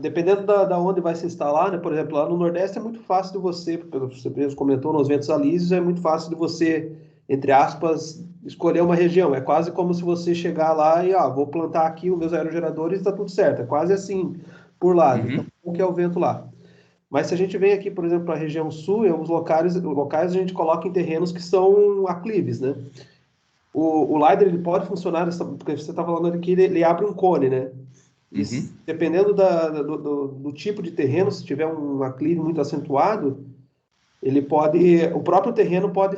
Speaker 1: dependendo da onde vai se instalar, né? Por exemplo, lá no Nordeste é muito fácil de você, pelo que você mesmo comentou, nos ventos alísios, é muito fácil de você, entre aspas, escolher uma região. É quase como se você chegar lá e, vou plantar aqui os meus aerogeradores e está tudo certo. É quase assim por lá. Então, qual que é o vento lá? Mas se a gente vem aqui, por exemplo, para a região sul, em alguns locais a gente coloca em terrenos que são aclives, né? O LiDAR ele pode funcionar, porque você está falando aqui, ele abre um cone, né? E dependendo do tipo de terreno, se tiver um aclive muito acentuado, o próprio terreno pode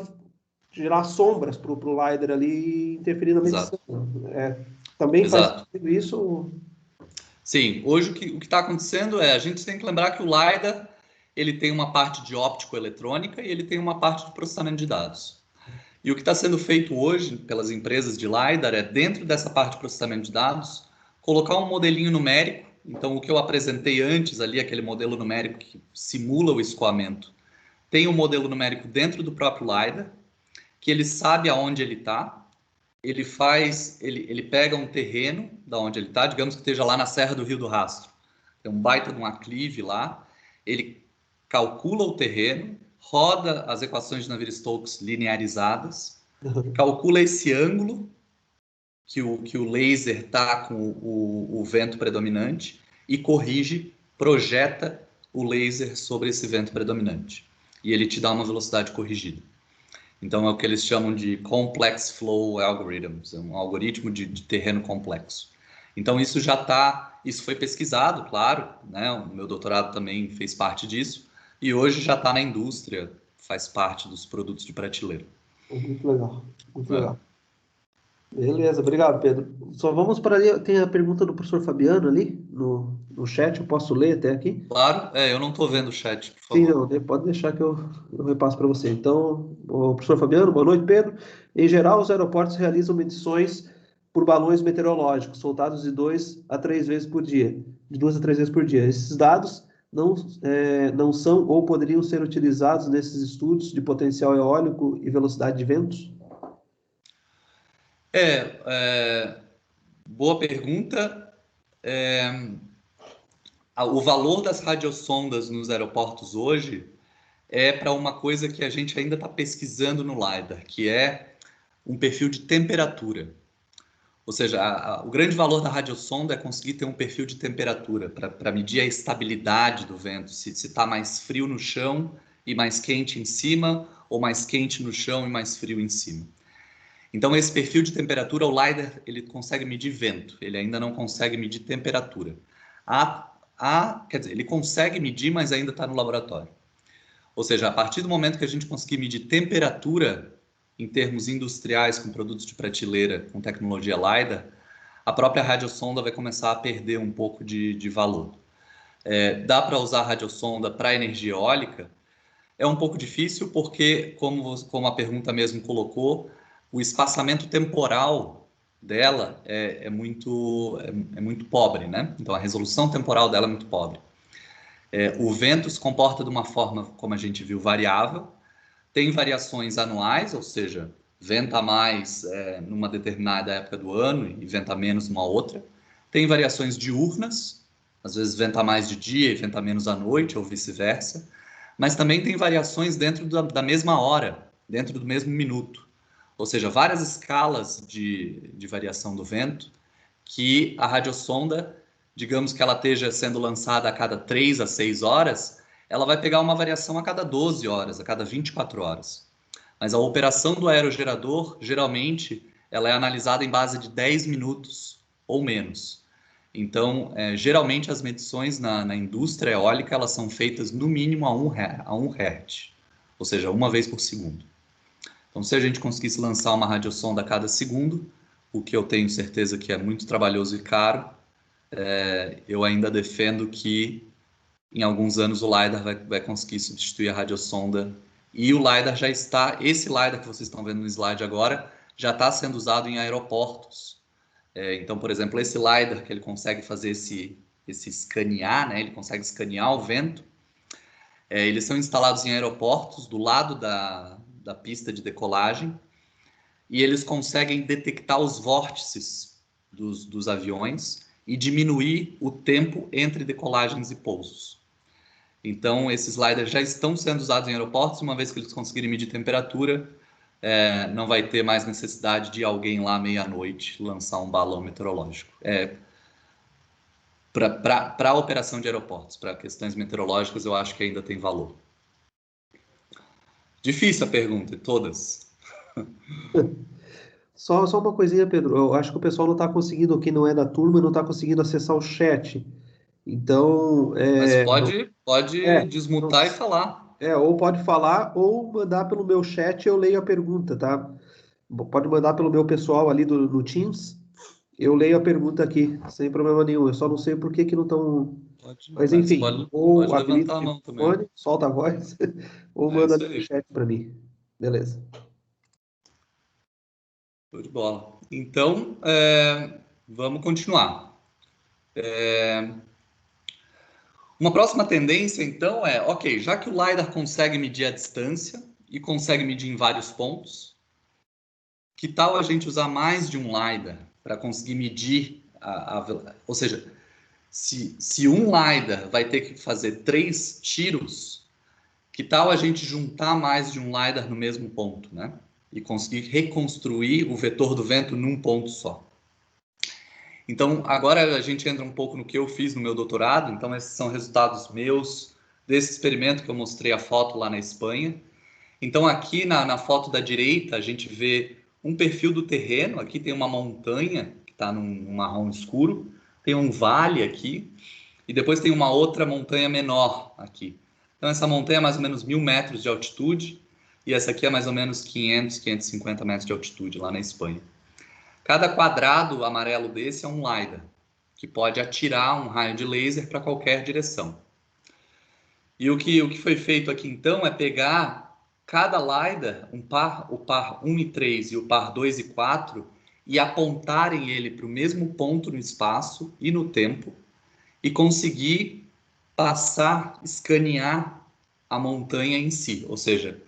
Speaker 1: gerar sombras para o LiDAR ali e interferir na medição. Também faz sentido isso?
Speaker 2: Sim, hoje o que está acontecendo a gente tem que lembrar que o LiDAR ele tem uma parte de óptico-eletrônica e ele tem uma parte de processamento de dados. E o que está sendo feito hoje pelas empresas de LiDAR dentro dessa parte de processamento de dados, colocar um modelinho numérico. Então, o que eu apresentei antes ali, aquele modelo numérico que simula o escoamento, tem um modelo numérico dentro do próprio LiDAR, que ele sabe aonde ele está. Ele pega um terreno da onde ele está, digamos que esteja lá na Serra do Rio do Rastro. Tem um baita de um aclive lá. Ele calcula o terreno, roda as equações de Navier-Stokes linearizadas, calcula esse ângulo que o laser está com o vento predominante e corrige, projeta o laser sobre esse vento predominante. E ele te dá uma velocidade corrigida. Então, é o que eles chamam de Complex Flow Algorithms, um algoritmo de terreno complexo. Então, isso foi pesquisado, claro, né? O meu doutorado também fez parte disso, e hoje já está na indústria, faz parte dos produtos de prateleira.
Speaker 1: Muito legal, muito legal. Beleza, obrigado, Pedro. Só vamos para ali, tem a pergunta do professor Fabiano ali no chat, eu posso ler até aqui?
Speaker 2: Claro, eu não estou vendo o chat, por
Speaker 1: Sim,
Speaker 2: favor.
Speaker 1: não, pode deixar que eu repasso para você. Então, o professor Fabiano, boa noite, Pedro. Em geral, os aeroportos realizam medições por balões meteorológicos, soltados de 2 a 3 vezes por dia, de 2 a 3 vezes por dia. Esses dados não são ou poderiam ser utilizados nesses estudos de potencial eólico e velocidade de ventos?
Speaker 2: Boa pergunta. O valor das radiosondas nos aeroportos hoje é para uma coisa que a gente ainda está pesquisando no LiDAR, que é um perfil de temperatura. Ou seja, o grande valor da radiosonda é conseguir ter um perfil de temperatura para medir a estabilidade do vento, se está mais frio no chão e mais quente em cima, ou mais quente no chão e mais frio em cima. Então, esse perfil de temperatura, o LiDAR, ele consegue medir vento, ele ainda não consegue medir temperatura. Quer dizer, ele consegue medir, mas ainda está no laboratório. Ou seja, a partir do momento que a gente conseguir medir temperatura em termos industriais, com produtos de prateleira, com tecnologia LiDAR, a própria radiosonda vai começar a perder um pouco de valor. Dá para usar a radiosonda para energia eólica? É um pouco difícil porque, como a pergunta mesmo colocou, o espaçamento temporal dela é muito pobre, né? Então, a resolução temporal dela é muito pobre. O vento se comporta de uma forma, como a gente viu, variável. Tem variações anuais, ou seja, venta mais numa determinada época do ano e venta menos numa outra. Tem variações diurnas, às vezes venta mais de dia e venta menos à noite, ou vice-versa. Mas também tem variações dentro da mesma hora, dentro do mesmo minuto. Ou seja, várias escalas de variação do vento que a radiosonda, digamos que ela esteja sendo lançada a cada 3 a 6 horas, ela vai pegar uma variação a cada 12 horas, a cada 24 horas. Mas a operação do aerogerador, geralmente, ela é analisada em base de 10 minutos ou menos. Então, geralmente as medições na indústria eólica, elas são feitas no mínimo a 1 Hz, ou seja, uma vez por segundo. Então, se a gente conseguisse lançar uma radiosonda a cada segundo, o que eu tenho certeza que é muito trabalhoso e caro, eu ainda defendo que em alguns anos o LiDAR vai conseguir substituir a radiosonda. E o LiDAR já está, esse LiDAR que vocês estão vendo no slide agora, já está sendo usado em aeroportos. Então, por exemplo, esse LiDAR que ele consegue fazer esse escanear, né? Ele consegue escanear o vento. Eles são instalados em aeroportos do lado da pista de decolagem e eles conseguem detectar os vórtices dos aviões e diminuir o tempo entre decolagens e pousos. Então, esses LiDARs já estão sendo usados em aeroportos, uma vez que eles conseguirem medir temperatura, não vai ter mais necessidade de alguém lá meia-noite lançar um balão meteorológico. Para a operação de aeroportos, para questões meteorológicas, eu acho que ainda tem valor. Difícil a pergunta, todas.
Speaker 1: Só uma coisinha, Pedro. Eu acho que o pessoal não está conseguindo, quem não é da turma, não está conseguindo acessar o chat. Então,
Speaker 2: Mas
Speaker 1: não,
Speaker 2: pode
Speaker 1: não,
Speaker 2: desmutar e falar.
Speaker 1: ou pode falar ou mandar pelo meu chat, eu leio a pergunta, tá? Pode mandar pelo meu pessoal ali no Teams, eu leio a pergunta aqui, sem problema nenhum. Eu só não sei por que que não estão.
Speaker 2: Pode
Speaker 1: Mas
Speaker 2: mandar. Você
Speaker 1: enfim, ou
Speaker 2: pode
Speaker 1: habilita
Speaker 2: levantar a
Speaker 1: o
Speaker 2: mão também.
Speaker 1: microfone, solta a voz, ou
Speaker 2: É
Speaker 1: manda
Speaker 2: isso
Speaker 1: ali no
Speaker 2: aí.
Speaker 1: chat para mim. Beleza.
Speaker 2: Show de bola. Então, vamos continuar. Uma próxima tendência, então, ok, já que o LiDAR consegue medir a distância e consegue medir em vários pontos, que tal a gente usar mais de um LiDAR para conseguir medir ou seja, se um LiDAR vai ter que fazer 3 tiros, que tal a gente juntar mais de um LiDAR no mesmo ponto, né? E conseguir reconstruir o vetor do vento num ponto só. Então, agora a gente entra um pouco no que eu fiz no meu doutorado. Então, esses são resultados meus desse experimento que eu mostrei a foto lá na Espanha. Então, aqui na foto da direita, a gente vê um perfil do terreno. Aqui tem uma montanha que está num marrom escuro. Tem um vale aqui. E depois tem uma outra montanha menor aqui. Então, essa montanha é mais ou menos 1.000 metros de altitude. E essa aqui é mais ou menos 500, 550 metros de altitude lá na Espanha. Cada quadrado amarelo desse é um LiDAR, que pode atirar um raio de laser para qualquer direção. E o que foi feito aqui então é pegar cada LiDAR, o par 1 e 3 e o par 2 e 4, e apontarem ele para o mesmo ponto no espaço e no tempo, e conseguir passar, escanear a montanha em si. Ou seja,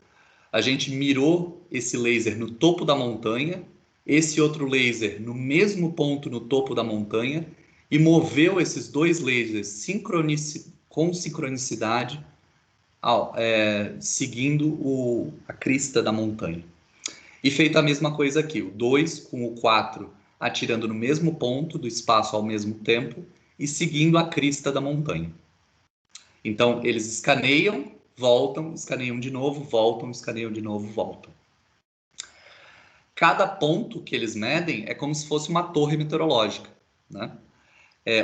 Speaker 2: a gente mirou esse laser no topo da montanha, esse outro laser no mesmo ponto no topo da montanha e moveu esses dois lasers com sincronicidade, seguindo a crista da montanha. E feito a mesma coisa aqui, o 2 com o 4 atirando no mesmo ponto do espaço ao mesmo tempo e seguindo a crista da montanha. Então, eles escaneiam, voltam, escaneiam de novo, voltam, escaneiam de novo, voltam. Cada ponto que eles medem é como se fosse uma torre meteorológica, né?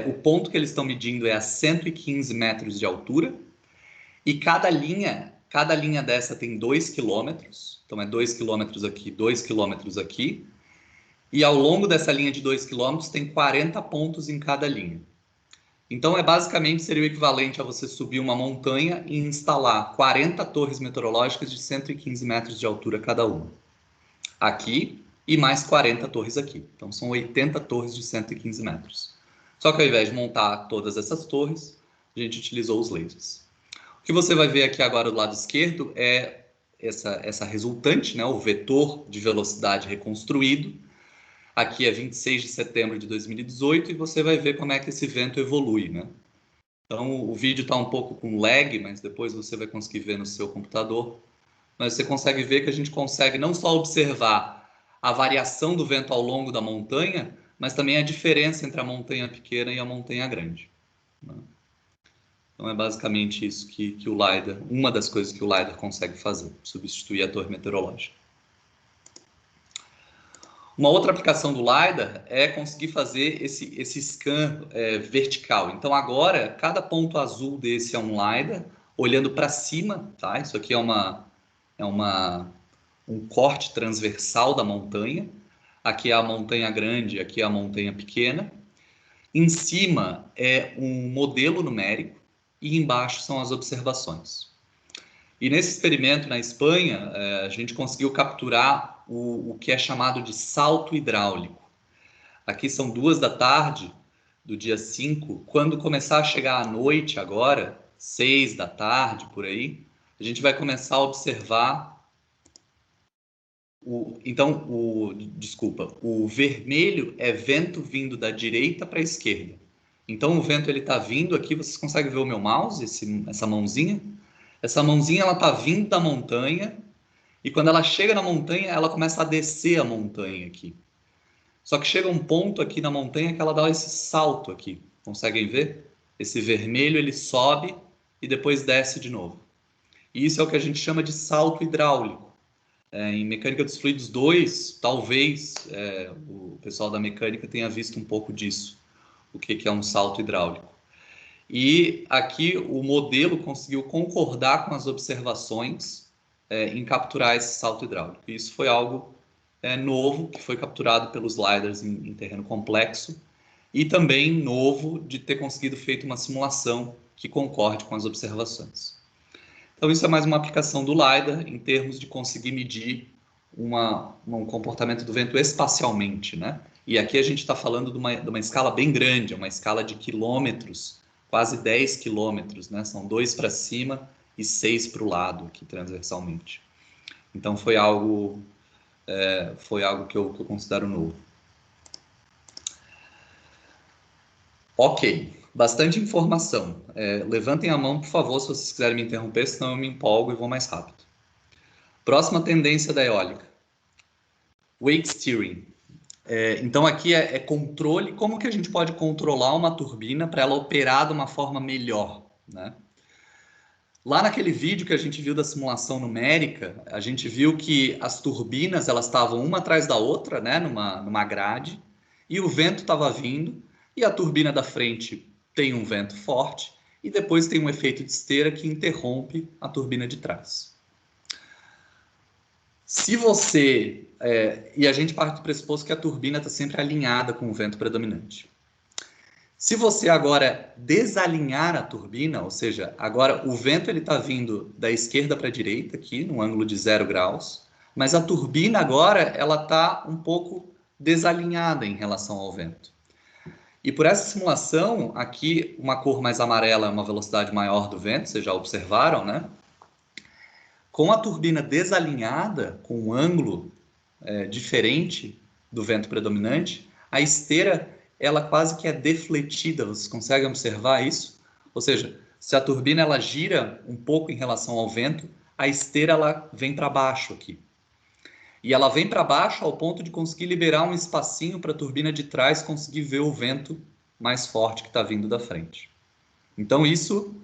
Speaker 2: O ponto que eles estão medindo é a 115 metros de altura e cada linha Cada linha dessa tem 2 quilômetros, então é 2 quilômetros aqui, 2 quilômetros aqui, e ao longo dessa linha de 2 quilômetros tem 40 pontos em cada linha. Então, basicamente, seria o equivalente a você subir uma montanha e instalar 40 torres meteorológicas de 115 metros de altura cada uma. Aqui, e mais 40 torres aqui. Então, são 80 torres de 115 metros. Só que ao invés de montar todas essas torres, a gente utilizou os lasers. O que você vai ver aqui agora do lado esquerdo é essa resultante, né, o vetor de velocidade reconstruído. Aqui é 26 de setembro de 2018 e você vai ver como é que esse vento evolui, né? Então, o vídeo está um pouco com lag, mas depois você vai conseguir ver no seu computador. Mas você consegue ver que a gente consegue não só observar a variação do vento ao longo da montanha, mas também a diferença entre a montanha pequena e a montanha grande, né? Então, é basicamente isso que o LiDAR, uma das coisas que o LiDAR consegue fazer, substituir a torre meteorológica. Uma outra aplicação do LiDAR é conseguir fazer esse scan vertical. Então, agora, cada ponto azul desse é um LiDAR, olhando para cima, tá? Isso aqui é um corte transversal da montanha. Aqui é a montanha grande, aqui é a montanha pequena. Em cima é um modelo numérico e embaixo são as observações. E nesse experimento na Espanha, a gente conseguiu capturar o que é chamado de salto hidráulico. Aqui são 2 da tarde do dia 5. Quando começar a chegar a noite agora, 6 da tarde, por aí, a gente vai começar a observar o vermelho é vento vindo da direita para a esquerda. Então o vento ele está vindo aqui, vocês conseguem ver o meu mouse, essa mãozinha? Essa mãozinha ela está vindo da montanha e quando ela chega na montanha, ela começa a descer a montanha aqui. Só que chega um ponto aqui na montanha que ela dá esse salto aqui. Conseguem ver? Esse vermelho ele sobe e depois desce de novo. E isso é o que a gente chama de salto hidráulico. Em Mecânica dos Fluidos 2, talvez o pessoal da mecânica tenha visto um pouco disso. O que é um salto hidráulico. E aqui o modelo conseguiu concordar com as observações em capturar esse salto hidráulico. E isso foi algo novo, que foi capturado pelos LiDARs em terreno complexo, e também novo de ter conseguido feito uma simulação que concorde com as observações. Então isso é mais uma aplicação do LiDAR em termos de conseguir medir um comportamento do vento espacialmente, né? E aqui a gente está falando de uma escala bem grande, uma escala de quilômetros, quase 10 quilômetros, né? São 2 para cima e 6 para o lado aqui transversalmente. Então foi algo que eu considero novo. Ok, bastante informação. Levantem a mão, por favor, se vocês quiserem me interromper, senão eu me empolgo e vou mais rápido. Próxima tendência da eólica. Wake steering. Então aqui é controle, como que a gente pode controlar uma turbina para ela operar de uma forma melhor, né? Lá naquele vídeo que a gente viu da simulação numérica, a gente viu que as turbinas elas estavam uma atrás da outra, né, numa grade, e o vento estava vindo, e a turbina da frente tem um vento forte, e depois tem um efeito de esteira que interrompe a turbina de trás. Se você... e a gente parte do pressuposto que a turbina está sempre alinhada com o vento predominante. Se você agora desalinhar a turbina, ou seja, agora o vento está vindo da esquerda para a direita, aqui, num ângulo de 0 graus, mas a turbina agora ela está um pouco desalinhada em relação ao vento. E por essa simulação, aqui uma cor mais amarela é uma velocidade maior do vento, vocês já observaram, né? Com a turbina desalinhada, com um ângulo diferente do vento predominante, a esteira ela quase que é defletida, vocês conseguem observar isso? Ou seja, se a turbina ela gira um pouco em relação ao vento, a esteira ela vem para baixo aqui. E ela vem para baixo ao ponto de conseguir liberar um espacinho para a turbina de trás conseguir ver o vento mais forte que está vindo da frente. Então isso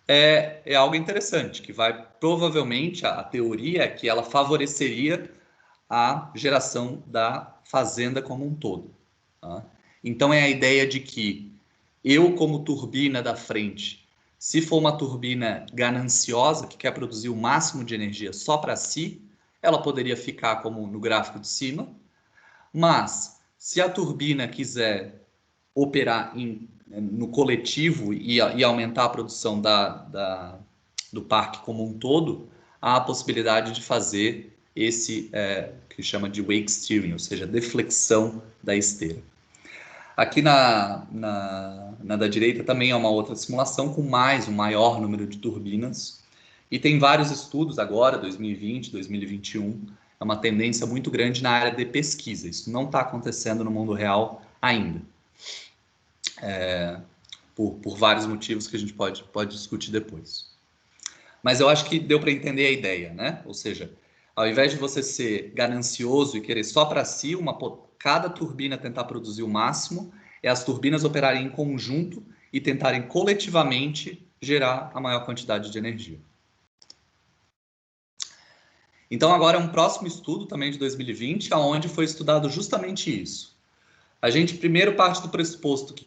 Speaker 2: é algo interessante, que vai provavelmente, a teoria é que ela favoreceria a geração da fazenda como um todo, tá? Então é a ideia de que eu, como turbina da frente, Se for uma turbina gananciosa, que quer produzir o máximo de energia só para si, ela poderia ficar como no gráfico de cima. Mas, se a turbina quiser operar no coletivo e aumentar a produção do parque como um todo, há a possibilidade de fazer esse que chama de wake steering, ou seja, deflexão da esteira. Aqui na da direita também é uma outra simulação com um maior número de turbinas. E tem vários estudos agora, 2020, 2021, é uma tendência muito grande na área de pesquisa. Isso não está acontecendo no mundo real ainda. Por vários motivos que a gente pode discutir depois. Mas eu acho que deu para entender a ideia, né? Ou seja, ao invés de você ser ganancioso e querer só para si, cada turbina tentar produzir o máximo, é as turbinas operarem em conjunto e tentarem coletivamente gerar a maior quantidade de energia. Então agora é um próximo estudo também de 2020, onde foi estudado justamente isso. A gente primeiro parte do pressuposto que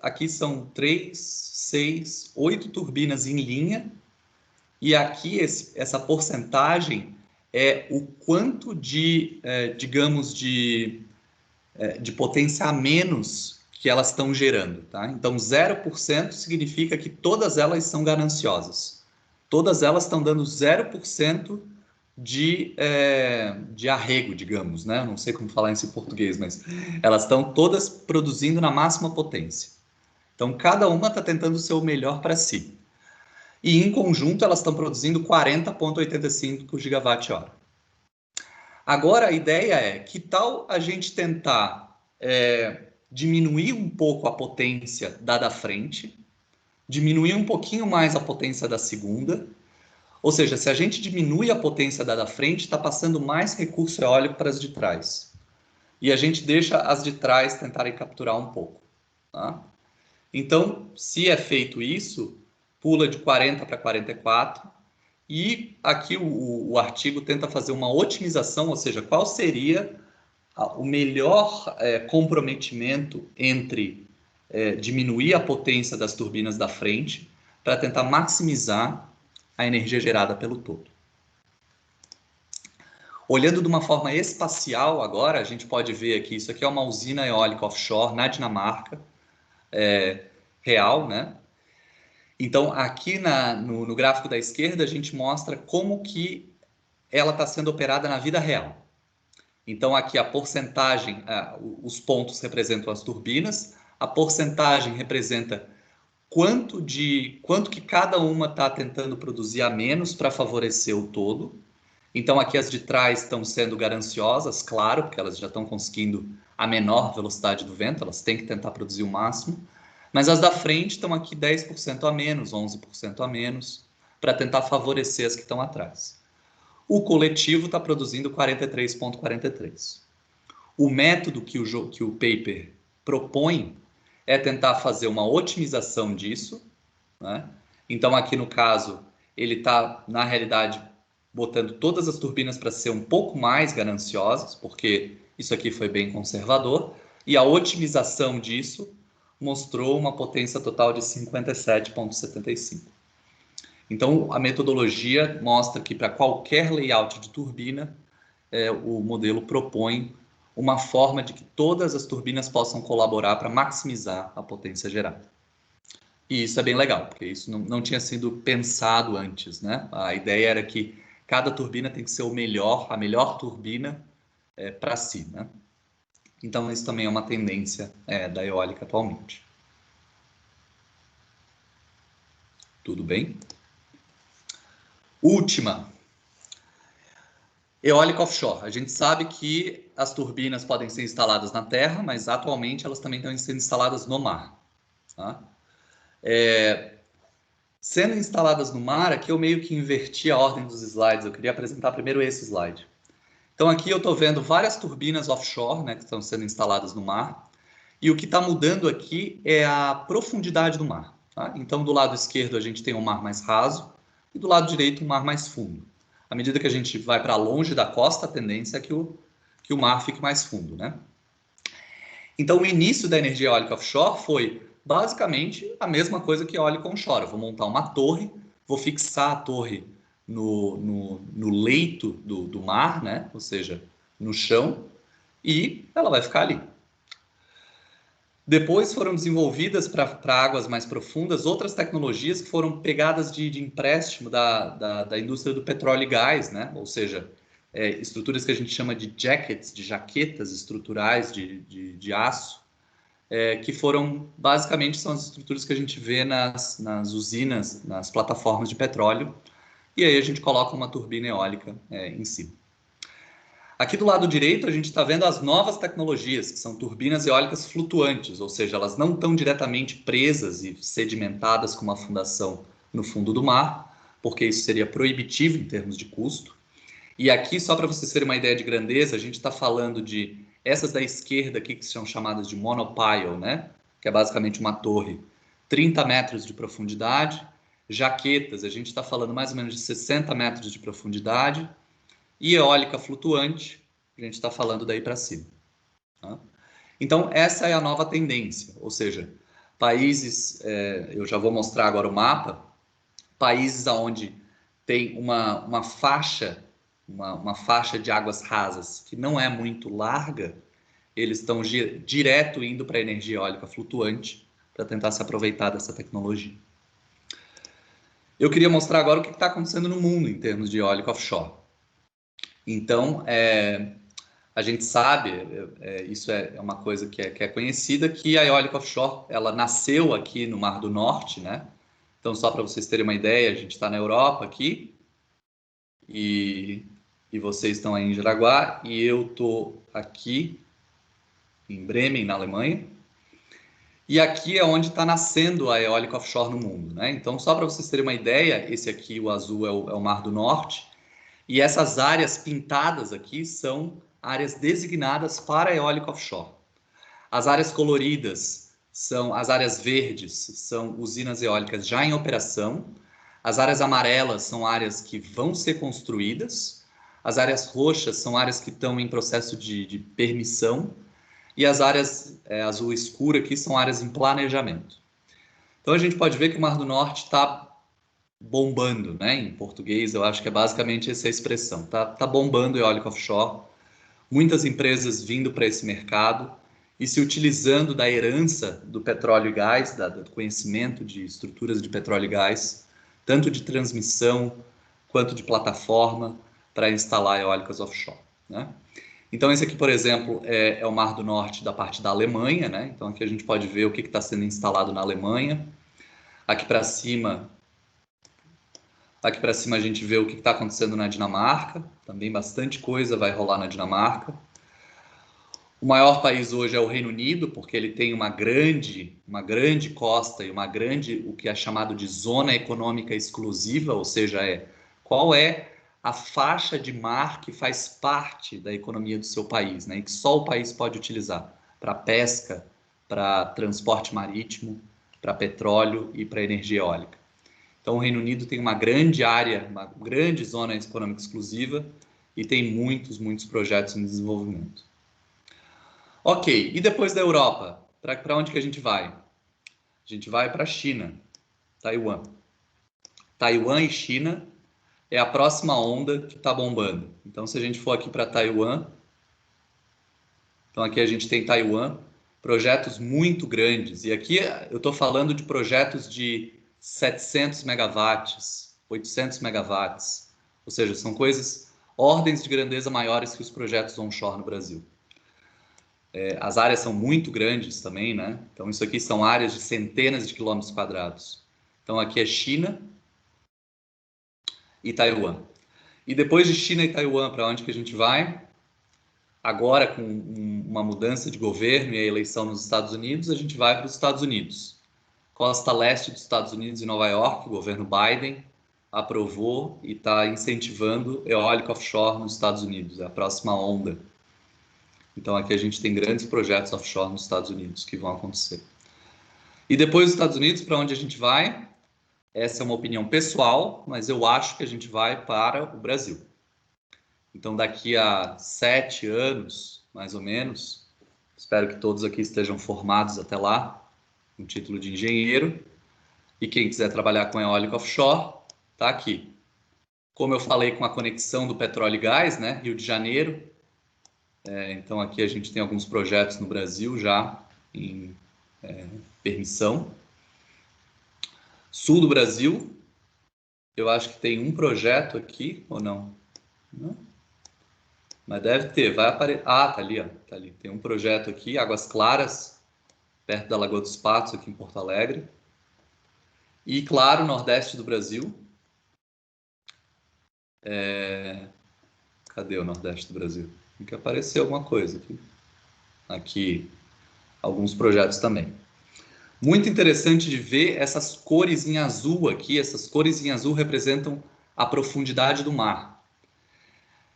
Speaker 2: aqui são 3, 6, 8 turbinas em linha, e aqui essa porcentagem é o quanto digamos, de potência a menos que elas estão gerando. Tá? Então 0% significa que todas elas são gananciosas. Todas elas estão dando 0% de arrego, digamos, né? Não sei como falar isso em português, mas elas estão todas produzindo na máxima potência. Então, cada uma está tentando ser o melhor para si. E, em conjunto, elas estão produzindo 40,85 gigawatt-hora. Agora, a ideia é, que tal a gente tentar diminuir um pouco a potência da frente, diminuir um pouquinho mais a potência da segunda. Ou seja, se a gente diminui a potência da frente, está passando mais recurso eólico para as de trás. E a gente deixa as de trás tentarem capturar um pouco. Tá? Então, se é feito isso, pula de 40 para 44. E aqui o artigo tenta fazer uma otimização, ou seja, qual seria o melhor comprometimento entre diminuir a potência das turbinas da frente para tentar maximizar a energia gerada pelo todo. Olhando de uma forma espacial agora, a gente pode ver aqui, isso aqui é uma usina eólica offshore na Dinamarca, real, né? Então, aqui no gráfico da esquerda, a gente mostra como que ela está sendo operada na vida real. Então, aqui a porcentagem, os pontos representam as turbinas, a porcentagem representa quanto que cada uma está tentando produzir a menos para favorecer o todo. Então, aqui as de trás estão sendo gananciosas, claro, porque elas já estão conseguindo a menor velocidade do vento, elas têm que tentar produzir o máximo. Mas as da frente estão aqui 10% a menos, 11% a menos, para tentar favorecer as que estão atrás. O coletivo está produzindo 43,43. O método que o paper propõe é tentar fazer uma otimização disso, né? Então, aqui no caso, ele está, na realidade, botando todas as turbinas para ser um pouco mais gananciosas, porque isso aqui foi bem conservador, e a otimização disso mostrou uma potência total de 57,75. Então, a metodologia mostra que para qualquer layout de turbina, o modelo propõe uma forma de que todas as turbinas possam colaborar para maximizar a potência gerada. E isso é bem legal, porque isso não tinha sido pensado antes, né? A ideia era que cada turbina tem que ser a melhor turbina para si, né? Então, isso também é uma tendência da eólica atualmente. Tudo bem? Última. Eólica offshore. A gente sabe que as turbinas podem ser instaladas na terra, mas atualmente elas também estão sendo instaladas no mar. Tá? Sendo instaladas no mar, aqui eu meio que inverti a ordem dos slides. Eu queria apresentar primeiro esse slide. Então aqui eu estou vendo várias turbinas offshore, né, que estão sendo instaladas no mar. E o que está mudando aqui é a profundidade do mar. Tá? Então do lado esquerdo a gente tem um mar mais raso e do lado direito um mar mais fundo. À medida que a gente vai para longe da costa, a tendência é que o mar fique mais fundo, né? Então, o início da energia eólica offshore foi basicamente a mesma coisa que eólica onshore. Eu vou montar uma torre, vou fixar a torre no leito do mar, né? Ou seja, no chão, e ela vai ficar ali. Depois foram desenvolvidas para águas mais profundas outras tecnologias que foram pegadas de empréstimo da indústria do petróleo e gás, né? Ou seja, estruturas que a gente chama de jackets, de jaquetas estruturais de aço, que foram, basicamente, são as estruturas que a gente vê nas usinas, nas plataformas de petróleo, e aí a gente coloca uma turbina eólica em cima. Aqui do lado direito, a gente está vendo as novas tecnologias, que são turbinas eólicas flutuantes, ou seja, elas não estão diretamente presas e sedimentadas com uma fundação no fundo do mar, porque isso seria proibitivo em termos de custo. E aqui, só para vocês terem uma ideia de grandeza, a gente está falando de essas da esquerda aqui, que são chamadas de monopile, né? Que é basicamente uma torre, 30 metros de profundidade. Jaquetas, a gente está falando mais ou menos de 60 metros de profundidade. E eólica flutuante, a gente está falando daí para cima. Tá? Então, essa é a nova tendência, ou seja, países, eu já vou mostrar agora o mapa, países onde tem uma faixa de águas rasas que não é muito larga, eles estão direto indo para a energia eólica flutuante para tentar se aproveitar dessa tecnologia. Eu queria mostrar agora o que está acontecendo no mundo em termos de eólica offshore. Então, a gente sabe, isso é uma coisa que é conhecida, que a eólica offshore, ela nasceu aqui no Mar do Norte, né? Então, só para vocês terem uma ideia, a gente está na Europa aqui, e vocês estão aí em Jaraguá, e eu estou aqui em Bremen, na Alemanha, e aqui é onde está nascendo a eólica offshore no mundo, né? Então, só para vocês terem uma ideia, esse aqui, o azul, é o Mar do Norte, e essas áreas pintadas aqui são áreas designadas para eólica offshore. As áreas coloridas são as áreas verdes, são usinas eólicas já em operação. As áreas amarelas são áreas que vão ser construídas. As áreas roxas são áreas que estão em processo de permissão. E as áreas azul escura aqui são áreas em planejamento. Então a gente pode ver que o Mar do Norte está bombando, né? Em português, eu acho que é basicamente essa a expressão. Tá bombando eólica offshore. Muitas empresas vindo para esse mercado e se utilizando da herança do petróleo e gás, do conhecimento de estruturas de petróleo e gás, tanto de transmissão quanto de plataforma, para instalar eólicas offshore, né? Então, esse aqui, por exemplo, é o Mar do Norte da parte da Alemanha, né? Então, aqui a gente pode ver o que está sendo instalado na Alemanha. Aqui para cima a gente vê o que está acontecendo na Dinamarca, também bastante coisa vai rolar na Dinamarca. O maior país hoje é o Reino Unido, porque ele tem uma grande costa e o que é chamado de zona econômica exclusiva, ou seja, qual é a faixa de mar que faz parte da economia do seu país, né? E que só o país pode utilizar para pesca, para transporte marítimo, para petróleo e para energia eólica. Então, o Reino Unido tem uma grande área, uma grande zona econômica exclusiva e tem muitos projetos em desenvolvimento. Ok, e depois da Europa, para onde que a gente vai? A gente vai para a China, Taiwan. Taiwan e China é a próxima onda que está bombando. Então, se a gente for aqui para Taiwan, então aqui a gente tem Taiwan, projetos muito grandes. E aqui eu estou falando de projetos de 700 megawatts, 800 megawatts. Ou seja, são ordens de grandeza maiores que os projetos onshore no Brasil. As áreas são muito grandes também, né? Então, isso aqui são áreas de centenas de quilômetros quadrados. Então, aqui é China e Taiwan. E depois de China e Taiwan, para onde que a gente vai? Agora, com uma mudança de governo e a eleição nos Estados Unidos, a gente vai para os Estados Unidos. Costa leste dos Estados Unidos e Nova York, o governo Biden aprovou e está incentivando eólica offshore nos Estados Unidos, é a próxima onda. Então aqui a gente tem grandes projetos offshore nos Estados Unidos que vão acontecer. E depois dos Estados Unidos, para onde a gente vai? Essa é uma opinião pessoal, mas eu acho que a gente vai para o Brasil. Então daqui a 7 anos, mais ou menos, espero que todos aqui estejam formados até lá, com título de engenheiro. E quem quiser trabalhar com eólica offshore, está aqui. Como eu falei com a conexão do petróleo e gás, né, Rio de Janeiro, então aqui a gente tem alguns projetos no Brasil já em permissão. Sul do Brasil, eu acho que tem um projeto aqui, ou não? Não? Mas deve ter, vai aparecer. Ah, tá ali, ó. Tá ali. Tem um projeto aqui, Águas Claras, perto da Lagoa dos Patos, aqui em Porto Alegre. E, claro, Nordeste do Brasil. Cadê o Nordeste do Brasil? Tem que aparecer alguma coisa aqui. Aqui, alguns projetos também. Muito interessante de ver essas cores em azul aqui. Essas cores em azul representam a profundidade do mar.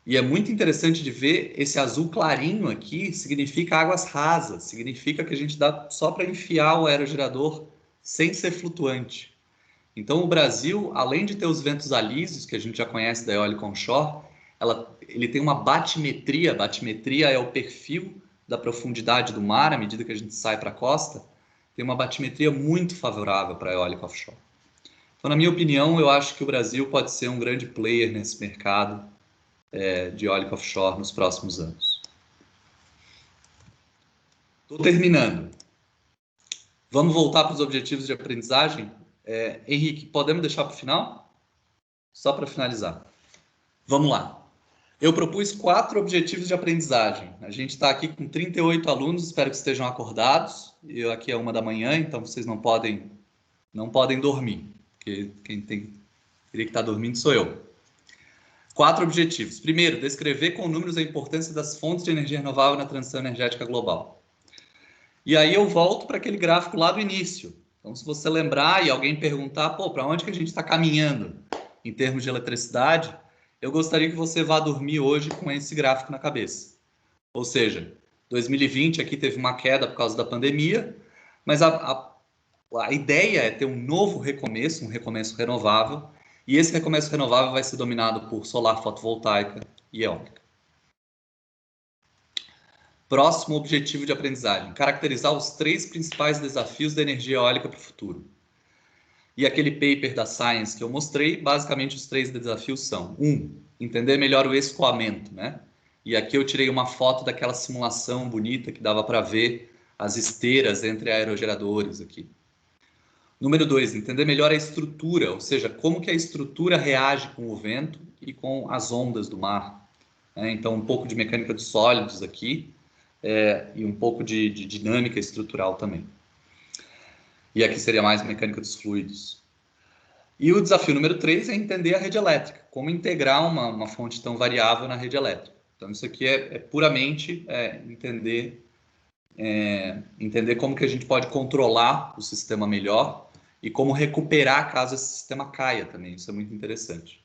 Speaker 2: E é muito interessante de ver esse azul clarinho aqui, significa águas rasas, significa que a gente dá só para enfiar o aerogerador sem ser flutuante. Então o Brasil, além de ter os ventos alísios, que a gente já conhece da eólica onshore, ele tem uma batimetria. Batimetria é o perfil da profundidade do mar à medida que a gente sai para a costa. Tem uma batimetria muito favorável para a eólica offshore. Então, na minha opinião, eu acho que o Brasil pode ser um grande player nesse mercado de eólica offshore nos próximos anos. Estou terminando. Vamos voltar para os objetivos de aprendizagem? Henrique, podemos deixar para o final? Só para finalizar. Vamos lá. Eu propus 4 objetivos de aprendizagem. A gente está aqui com 38 alunos, espero que estejam acordados. Eu aqui é 1h, então vocês não podem dormir, porque quem teria que estar dormindo sou eu. 4 objetivos. Primeiro, descrever com números a importância das fontes de energia renovável na transição energética global. E aí eu volto para aquele gráfico lá do início. Então, se você lembrar e alguém perguntar, para onde que a gente está caminhando em termos de eletricidade, eu gostaria que você vá dormir hoje com esse gráfico na cabeça. Ou seja, 2020 aqui teve uma queda por causa da pandemia, mas a ideia é ter um novo recomeço, um recomeço renovável, e esse recomeço renovável vai ser dominado por solar fotovoltaica e eólica. Próximo objetivo de aprendizagem: caracterizar os 3 principais desafios da energia eólica para o futuro. E aquele paper da Science que eu mostrei, basicamente os 3 desafios são: 1, entender melhor o escoamento, né? E aqui eu tirei uma foto daquela simulação bonita que dava para ver as esteiras entre aerogeradores aqui. Número 2, entender melhor a estrutura, ou seja, como que a estrutura reage com o vento e com as ondas do mar. Então, um pouco de mecânica dos sólidos aqui e um pouco de dinâmica estrutural também. E aqui seria mais mecânica dos fluidos. E o desafio número 3 é entender a rede elétrica, como integrar uma fonte tão variável na rede elétrica. Então, isso aqui é puramente entender como que a gente pode controlar o sistema melhor e como recuperar caso esse sistema caia também. Isso é muito interessante.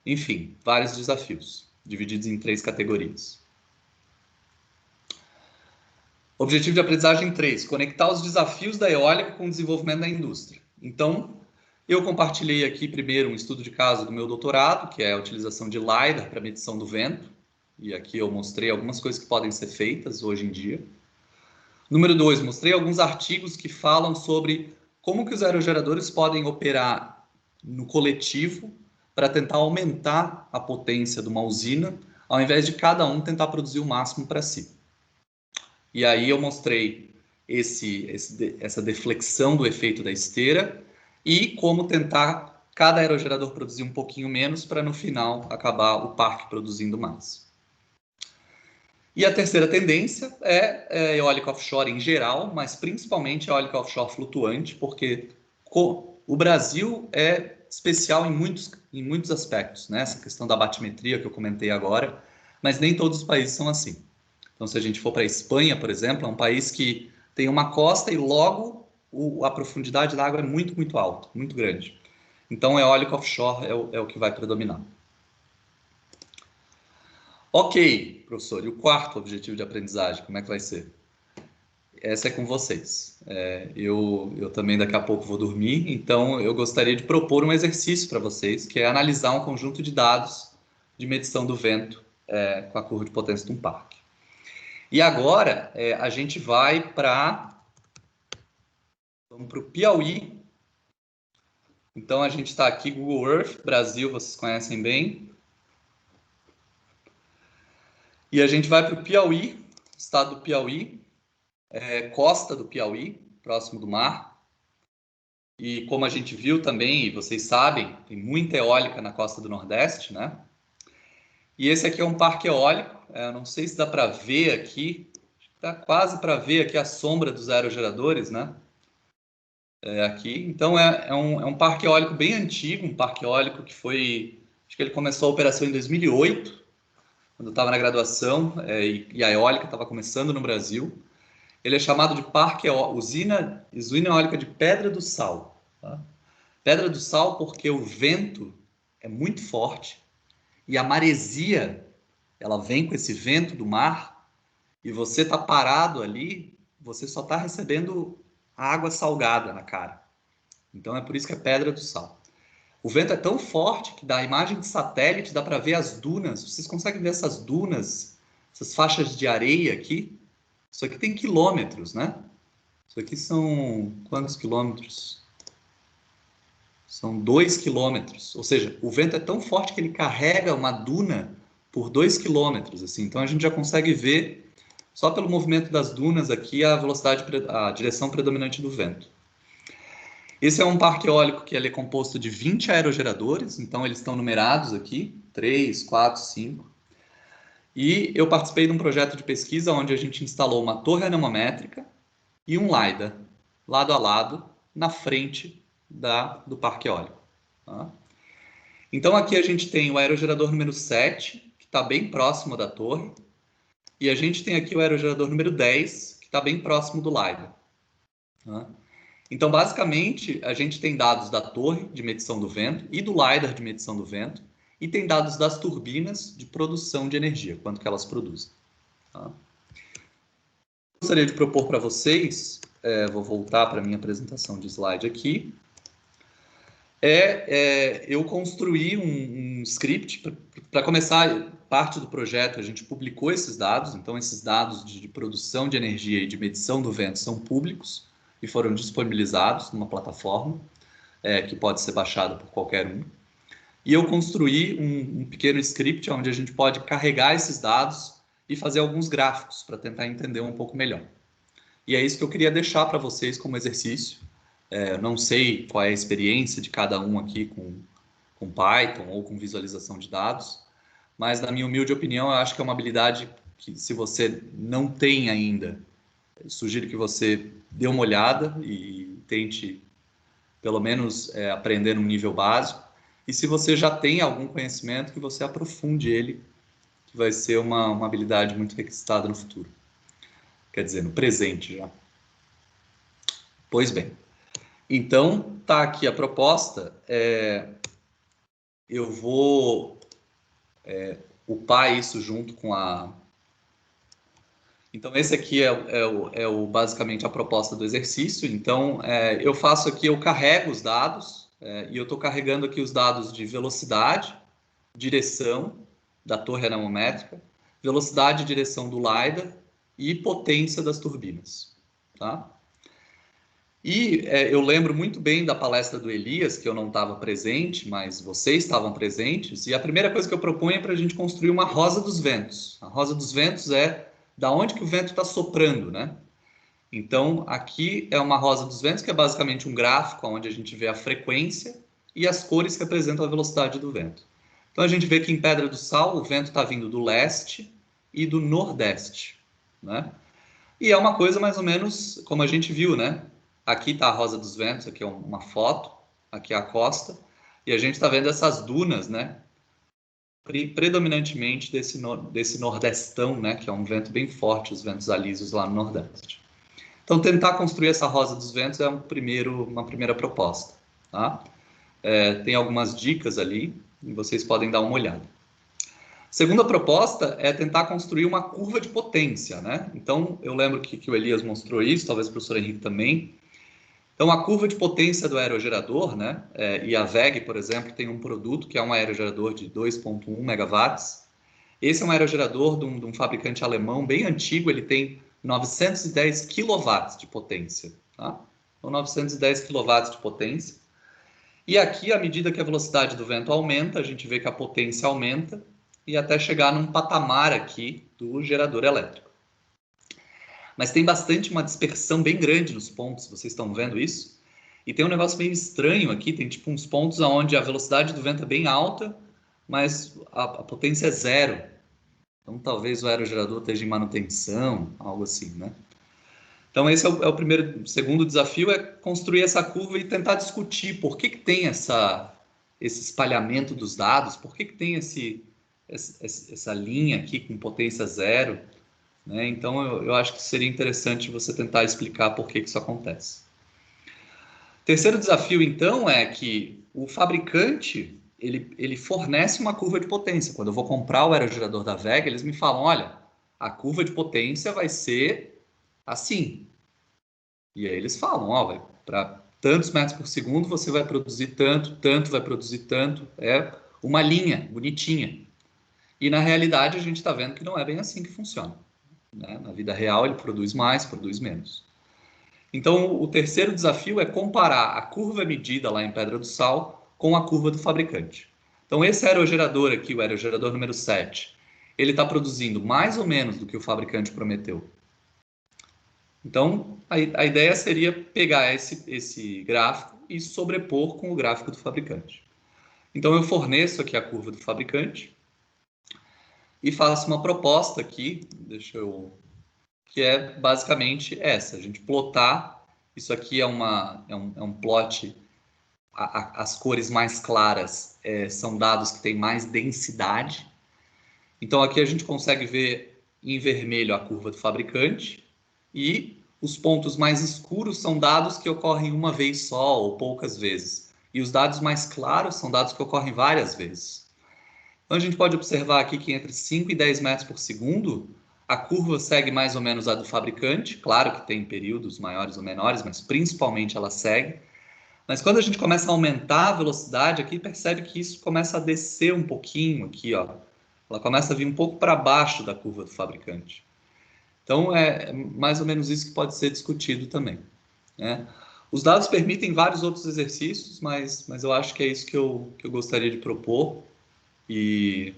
Speaker 2: Enfim, vários desafios, divididos em 3 categorias. Objetivo de aprendizagem 3, conectar os desafios da eólica com o desenvolvimento da indústria. Então, eu compartilhei aqui primeiro um estudo de caso do meu doutorado, que é a utilização de LiDAR para medição do vento. E aqui eu mostrei algumas coisas que podem ser feitas hoje em dia. Número 2, mostrei alguns artigos que falam sobre como que os aerogeradores podem operar no coletivo para tentar aumentar a potência de uma usina, ao invés de cada um tentar produzir o máximo para si. E aí eu mostrei essa deflexão do efeito da esteira e como tentar cada aerogerador produzir um pouquinho menos para no final acabar o parque produzindo mais. E a terceira tendência é eólica offshore em geral, mas principalmente eólica offshore flutuante, porque o Brasil é especial em muitos aspectos, né? Essa questão da batimetria que eu comentei agora, mas nem todos os países são assim. Então, se a gente for para a Espanha, por exemplo, é um país que tem uma costa e logo a profundidade da água é muito, muito alta, muito grande. Então, eólica offshore é o que vai predominar. Ok, professor, e o 4º objetivo de aprendizagem, como é que vai ser? Essa é com vocês. Eu também daqui a pouco vou dormir, então eu gostaria de propor um exercício para vocês, que é analisar um conjunto de dados de medição do vento com a curva de potência de um parque. E agora a gente vai para Vamos para o Piauí. Então, a gente está aqui, Google Earth, Brasil, vocês conhecem bem. E a gente vai para o Piauí, estado do Piauí, costa do Piauí, próximo do mar. E como a gente viu também, e vocês sabem, tem muita eólica na costa do Nordeste, né? E esse aqui é um parque eólico, não sei se dá para ver aqui, dá quase para ver aqui a sombra dos aerogeradores, né? Aqui. Então é um parque eólico bem antigo, um parque eólico que foi, acho que ele começou a operação em 2008, quando eu estava na graduação, e a eólica estava começando no Brasil. Ele é chamado de Parque Usina Eólica de Pedra do Sal. Tá? Pedra do Sal porque o vento é muito forte e a maresia, ela vem com esse vento do mar e você está parado ali, você só está recebendo água salgada na cara. Então é por isso que é Pedra do Sal. O vento é tão forte que da imagem de satélite dá para ver as dunas. Vocês conseguem ver essas dunas, essas faixas de areia aqui? Isso aqui tem quilômetros, né? Isso aqui são quantos quilômetros? São 2 quilômetros. Ou seja, o vento é tão forte que ele carrega uma duna por 2 quilômetros. Assim. Então a gente já consegue ver, só pelo movimento das dunas aqui, a velocidade, a direção predominante do vento. Esse é um parque eólico que ele é composto de 20 aerogeradores, então eles estão numerados aqui, 3, 4, 5. E eu participei de um projeto de pesquisa onde a gente instalou uma torre anemométrica e um LiDAR, lado a lado, na frente do parque eólico. Tá? Então aqui a gente tem o aerogerador número 7, que está bem próximo da torre, e a gente tem aqui o aerogerador número 10, que está bem próximo do LiDAR. Tá? Então, basicamente, a gente tem dados da torre de medição do vento e do LiDAR de medição do vento, e tem dados das turbinas de produção de energia, quanto que elas produzem. Tá? Gostaria de propor para vocês, vou voltar para a minha apresentação de slide aqui, eu construí um script, para começar parte do projeto, a gente publicou esses dados, então esses dados de produção de energia e de medição do vento são públicos e foram disponibilizados numa plataforma que pode ser baixada por qualquer um. E eu construí um pequeno script onde a gente pode carregar esses dados e fazer alguns gráficos para tentar entender um pouco melhor. E é isso que eu queria deixar para vocês como exercício. Não sei qual é a experiência de cada um aqui com Python ou com visualização de dados, mas na minha humilde opinião, eu acho que é uma habilidade que, se você não tem ainda, sugiro que você dê uma olhada e tente, pelo menos, aprender num nível básico. E se você já tem algum conhecimento, que você aprofunde ele, que vai ser uma habilidade muito requisitada no futuro. Quer dizer, no presente já. Pois bem. Então, tá aqui a proposta. Eu vou upar isso junto com a... Então, esse aqui basicamente a proposta do exercício. Então, eu faço aqui, eu carrego os dados, e eu estou carregando aqui os dados de velocidade, direção da torre anemométrica, velocidade e direção do LiDAR e potência das turbinas. Tá? E eu lembro muito bem da palestra do Elias, que eu não estava presente, mas vocês estavam presentes, e a primeira coisa que eu proponho é para a gente construir uma rosa dos ventos. A rosa dos ventos é da onde que o vento está soprando, né? Então, aqui é uma rosa dos ventos, que é basicamente um gráfico onde a gente vê a frequência e as cores que representam a velocidade do vento. Então, a gente vê que em Pedra do Sal, o vento está vindo do leste e do nordeste, né? E é uma coisa mais ou menos como a gente viu, né? Aqui está a rosa dos ventos, aqui é uma foto, aqui é a costa, e a gente está vendo essas dunas, né? Predominantemente desse nordestão, né? Que é um vento bem forte, os ventos alísios lá no nordeste. Então, tentar construir essa rosa dos ventos é uma primeira proposta. Tá? Tem algumas dicas ali e vocês podem dar uma olhada. Segunda proposta é tentar construir uma curva de potência. Né? Então, eu lembro que o Elias mostrou isso, talvez o professor Henrique também. Então, a curva de potência do aerogerador, né? E a WEG, por exemplo, tem um produto que é um aerogerador de 2,1 megawatts. Esse é um aerogerador de um fabricante alemão bem antigo, ele tem 910 kW de potência. Tá? Então, 910 kW de potência. E aqui, à medida que a velocidade do vento aumenta, a gente vê que a potência aumenta e até chegar num patamar aqui do gerador elétrico. Mas tem bastante uma dispersão bem grande nos pontos, vocês estão vendo isso? E tem um negócio meio estranho aqui, tem tipo uns pontos onde a velocidade do vento é bem alta, mas a potência é zero. Então talvez o aerogerador esteja em manutenção, algo assim, né? Então esse é o primeiro. O segundo desafio é construir essa curva e tentar discutir por que tem esse espalhamento dos dados, por que tem essa linha aqui com potência zero, né? Então eu acho que seria interessante você tentar explicar por que isso acontece. Terceiro desafio, então, é que o fabricante ele fornece uma curva de potência. Quando eu vou comprar o aerogerador da WEG, eles me falam, olha, a curva de potência vai ser assim. E aí eles falam, ó, para tantos metros por segundo você vai produzir tanto, tanto vai produzir tanto. É uma linha bonitinha. E na realidade a gente está vendo que não é bem assim que funciona, né? Na vida real ele produz mais, produz menos. Então, o terceiro desafio é comparar a curva medida lá em Pedra do Sal com a curva do fabricante. Então, esse aerogerador aqui, o aerogerador número 7, ele está produzindo mais ou menos do que o fabricante prometeu. Então, a ideia seria pegar esse gráfico e sobrepor com o gráfico do fabricante. Então, eu forneço aqui a curva do fabricante e faço uma proposta aqui, que é basicamente essa, a gente plotar. Isso aqui é um plot, as cores mais claras são dados que têm mais densidade. Então aqui a gente consegue ver em vermelho a curva do fabricante e os pontos mais escuros são dados que ocorrem uma vez só ou poucas vezes. E os dados mais claros são dados que ocorrem várias vezes. Então a gente pode observar aqui que entre 5 e 10 metros por segundo, a curva segue mais ou menos a do fabricante. Claro que tem períodos maiores ou menores, mas principalmente ela segue. Mas quando a gente começa a aumentar a velocidade aqui, percebe que isso começa a descer um pouquinho aqui, ó. Ela começa a vir um pouco para baixo da curva do fabricante. Então é mais ou menos isso que pode ser discutido também, né? Os dados permitem vários outros exercícios, mas eu acho que é isso que eu gostaria de propor. E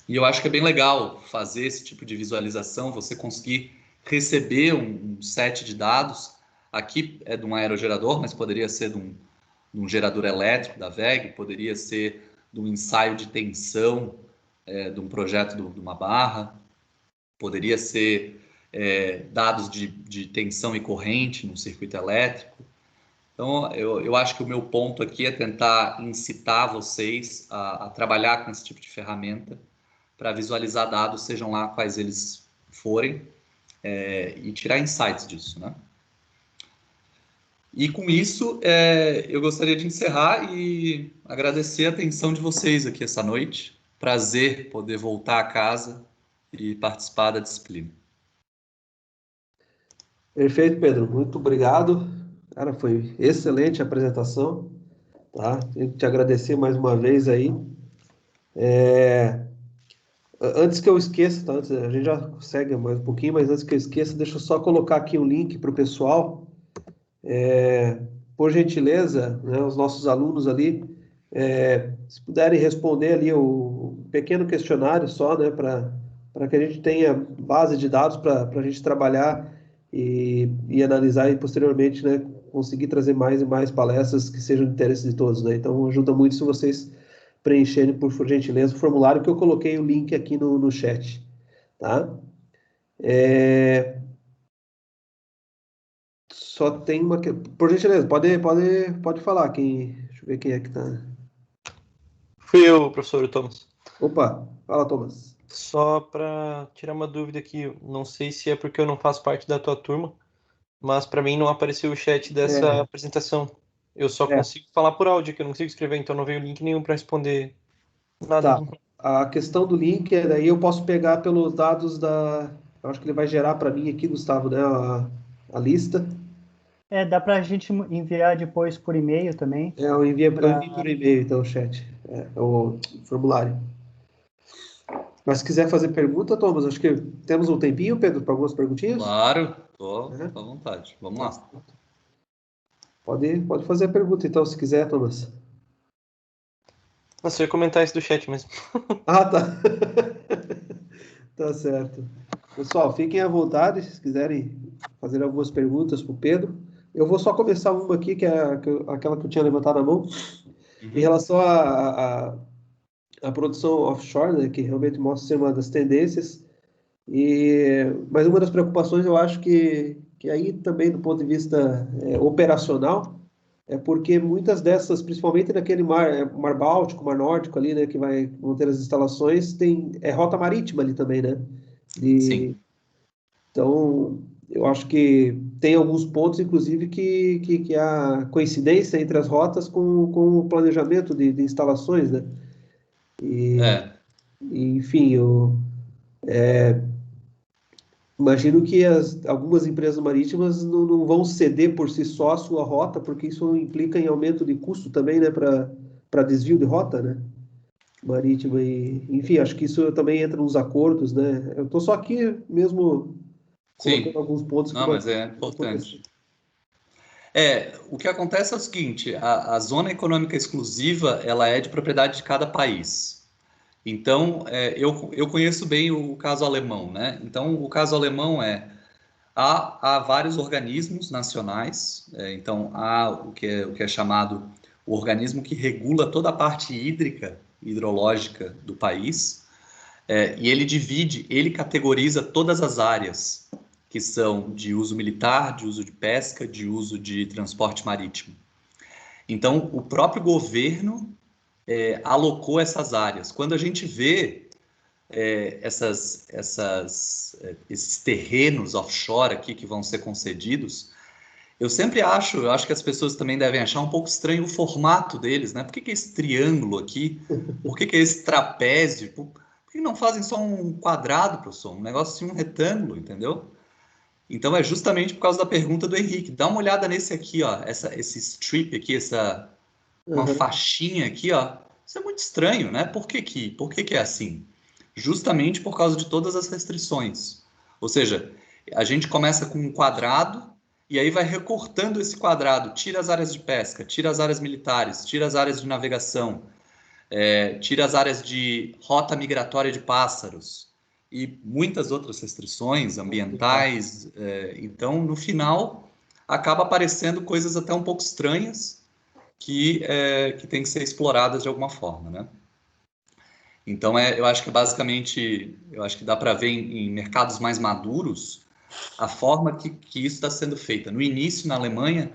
Speaker 2: eu acho que é bem legal fazer esse tipo de visualização, você conseguir receber um set de dados. Aqui é de um aerogerador, mas poderia ser de um gerador elétrico da WEG, poderia ser de um ensaio de tensão de um projeto de uma barra, poderia ser dados de tensão e corrente no circuito elétrico. Então, eu acho que o meu ponto aqui é tentar incitar vocês a trabalhar com esse tipo de ferramenta para visualizar dados, sejam lá quais eles forem, e tirar insights disso, né? E com isso, eu gostaria de encerrar e agradecer a atenção de vocês aqui essa noite. Prazer poder voltar a casa e participar da disciplina.
Speaker 1: Perfeito, Pedro. Muito obrigado. Cara, foi excelente a apresentação, tá? Tenho que te agradecer mais uma vez aí. Antes que eu esqueça, tá? A gente já segue mais um pouquinho, mas antes que eu esqueça, deixa eu só colocar aqui um link para o pessoal. Por gentileza, né, os nossos alunos ali, se puderem responder ali o pequeno questionário só, né, para que a gente tenha base de dados para a gente trabalhar e analisar e posteriormente, né, conseguir trazer mais e mais palestras que sejam de interesse de todos, né? Então ajuda muito se vocês preencherem, por gentileza, o formulário que eu coloquei o link aqui no chat, tá? Só tem uma... Por gentileza, pode falar. Deixa eu ver quem é que tá...
Speaker 4: Fui eu, professor Thomas.
Speaker 1: Opa, fala, Thomas.
Speaker 4: Só para tirar uma dúvida aqui, não sei se é porque eu não faço parte da tua turma, mas para mim não apareceu o chat dessa apresentação. Eu só consigo falar por áudio, que eu não consigo escrever, então não veio link nenhum para responder nada.
Speaker 1: Tá. A questão do link, daí eu posso pegar pelos dados da... Eu acho que ele vai gerar para mim aqui, Gustavo, né, a lista.
Speaker 3: Dá para a gente enviar depois por e-mail também.
Speaker 1: Eu envio por e-mail, então, o chat, o formulário. Mas se quiser fazer pergunta, Thomas, acho que temos um tempinho, Pedro, para algumas perguntinhas?
Speaker 2: Claro, estou à vontade. Vamos lá.
Speaker 1: Pode fazer a pergunta, então, se quiser, Thomas.
Speaker 4: Você ia comentar isso do chat mesmo.
Speaker 1: Ah, tá. Tá certo. Pessoal, fiquem à vontade se quiserem fazer algumas perguntas para o Pedro. Eu vou só começar uma aqui, aquela que eu tinha levantado a mão, em relação à produção offshore, né, que realmente mostra ser uma das tendências. Mas uma das preocupações, eu acho que aí também, do ponto de vista operacional, é porque muitas dessas, principalmente naquele mar Báltico, Mar Nórdico ali, né, vão ter as instalações, é rota marítima ali também, né? E,
Speaker 2: Sim.
Speaker 1: então, eu acho que tem alguns pontos, inclusive, que há coincidência entre as rotas com o planejamento de instalações, né? E,
Speaker 2: É,
Speaker 1: enfim, eu imagino que algumas empresas marítimas não vão ceder por si só a sua rota, porque isso implica em aumento de custo também, né, para desvio de rota, né, marítima. Enfim, acho que isso também entra nos acordos, né. Eu estou só aqui mesmo colocando
Speaker 2: sim.
Speaker 1: alguns pontos que
Speaker 2: Não,
Speaker 1: podem
Speaker 2: mas é
Speaker 1: acontecer.
Speaker 2: importante. O que acontece é o seguinte, a zona econômica exclusiva, ela é de propriedade de cada país. Então, eu conheço bem o caso alemão, né? Então, o caso alemão há vários organismos nacionais, então há o que é chamado o organismo que regula toda a parte hídrica, hidrológica do país, e ele categoriza todas as áreas que são de uso militar, de uso de pesca, de uso de transporte marítimo. Então, o próprio governo alocou essas áreas. Quando a gente vê esses terrenos offshore aqui que vão ser concedidos, eu acho que as pessoas também devem achar um pouco estranho o formato deles, né? Por que é esse triângulo aqui? Por que é esse trapézio? Por que não fazem só um quadrado, professor? Um negócio assim, um retângulo, entendeu? Então é justamente por causa da pergunta do Henrique. Dá uma olhada nesse aqui, ó, esse strip aqui, uma
Speaker 1: Aham.
Speaker 2: faixinha aqui, ó. Isso é muito estranho, né? Por que que é assim? Justamente por causa de todas as restrições. Ou seja, a gente começa com um quadrado e aí vai recortando esse quadrado, tira as áreas de pesca, tira as áreas militares, tira as áreas de navegação, tira as áreas de rota migratória de pássaros e muitas outras restrições
Speaker 1: Complicado.
Speaker 2: ambientais. Então, no final, acaba aparecendo coisas até um pouco estranhas que tem que ser exploradas de alguma forma, né? Então, eu acho que basicamente, eu acho que dá para ver em mercados mais maduros a forma que isso está sendo feita. No início, na Alemanha,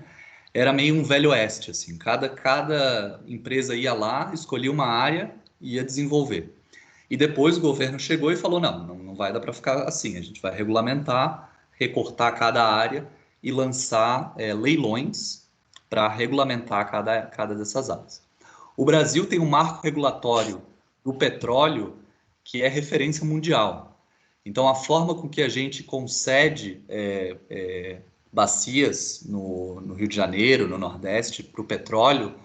Speaker 2: era meio um velho oeste, assim. Cada empresa ia lá, escolhia uma área e ia desenvolver. E depois o governo chegou e falou, não vai dar para ficar assim. A gente vai regulamentar, recortar cada área e lançar leilões para regulamentar cada dessas áreas. O Brasil tem um marco regulatório do petróleo que é referência mundial. Então, a forma com que a gente concede bacias no Rio de Janeiro, no Nordeste, para o petróleo,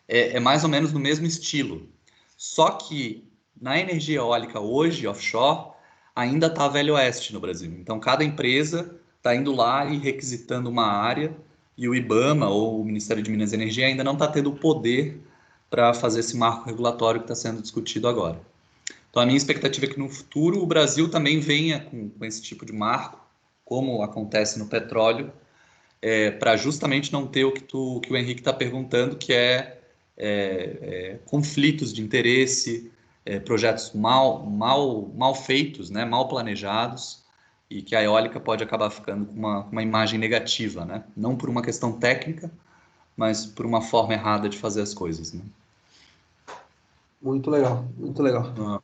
Speaker 2: é mais ou menos no mesmo estilo. Só que na energia eólica hoje, offshore, ainda está velho oeste no Brasil. Então, cada empresa está indo lá e requisitando uma área, e o IBAMA ou o Ministério de Minas e Energia ainda não está tendo o poder para fazer esse marco regulatório que está sendo discutido agora. Então, a minha expectativa é que no futuro o Brasil também venha com esse tipo de marco, como acontece no petróleo, para justamente não ter que o Henrique está perguntando, que é conflitos de interesse, projetos mal feitos, né, mal planejados, e que a eólica pode acabar ficando com uma imagem negativa, né? Não por uma questão técnica, mas por uma forma errada de fazer as coisas, né?
Speaker 1: Muito legal, muito legal.
Speaker 2: Ah,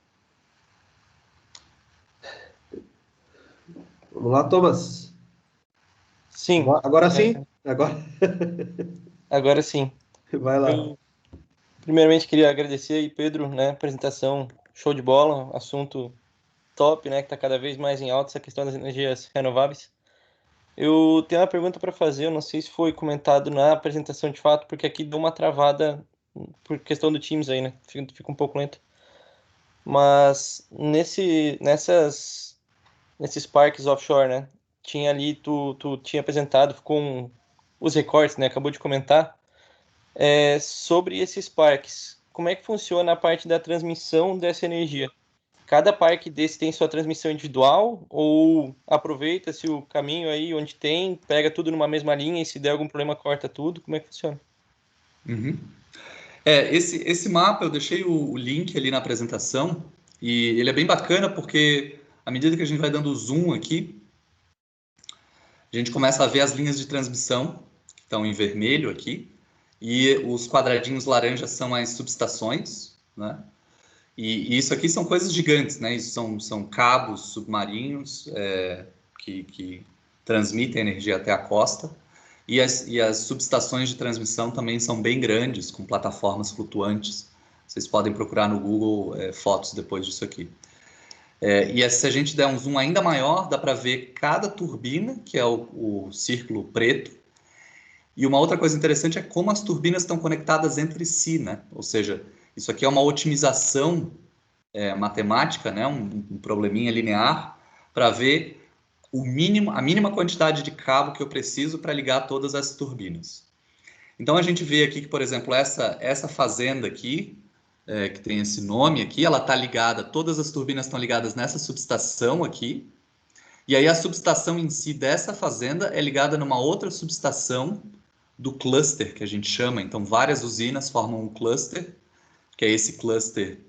Speaker 1: Vamos lá, Thomas.
Speaker 4: Sim,
Speaker 1: Agora sim? Agora
Speaker 4: agora sim.
Speaker 1: vai lá.
Speaker 4: Eu primeiramente queria agradecer aí, Pedro, né? Apresentação show de bola, assunto top, né? Que está cada vez mais em alta essa questão das energias renováveis. Eu tenho uma pergunta para fazer, eu não sei se foi comentado na apresentação de fato, porque aqui deu uma travada por questão do Teams aí, né? Fica um pouco lento. Mas nesses parques offshore, né? Tinha ali, tu tinha apresentado, ficou os recortes, né? Acabou de comentar. Sobre esses parques, como é que funciona a parte da transmissão dessa energia? Cada parque desse tem sua transmissão individual ou aproveita-se o caminho aí onde tem, pega tudo numa mesma linha e se der algum problema corta tudo? Como é que funciona?
Speaker 2: Uhum. Esse mapa eu deixei o link ali na apresentação e ele é bem bacana porque à medida que a gente vai dando zoom aqui, a gente começa a ver as linhas de transmissão que estão em vermelho aqui e os quadradinhos laranjas são as subestações, né? E isso aqui são coisas gigantes, né? Isso são cabos submarinos que transmitem energia até a costa. E as subestações de transmissão também são bem grandes, com plataformas flutuantes. Vocês podem procurar no Google fotos depois disso aqui. Se a gente der um zoom ainda maior, dá para ver cada turbina, que é o círculo preto. E uma outra coisa interessante é como as turbinas estão conectadas entre si, né? Ou seja, isso aqui é uma otimização matemática, né? Um probleminha linear, para ver a mínima quantidade de cabo que eu preciso para ligar todas as turbinas. Então a gente vê aqui que, por exemplo, essa fazenda aqui, que tem esse nome aqui, ela está ligada, todas as turbinas estão ligadas nessa subestação aqui, e aí a subestação em si dessa fazenda é ligada numa outra subestação do cluster, que a gente chama. Então várias usinas formam um cluster, que é esse cluster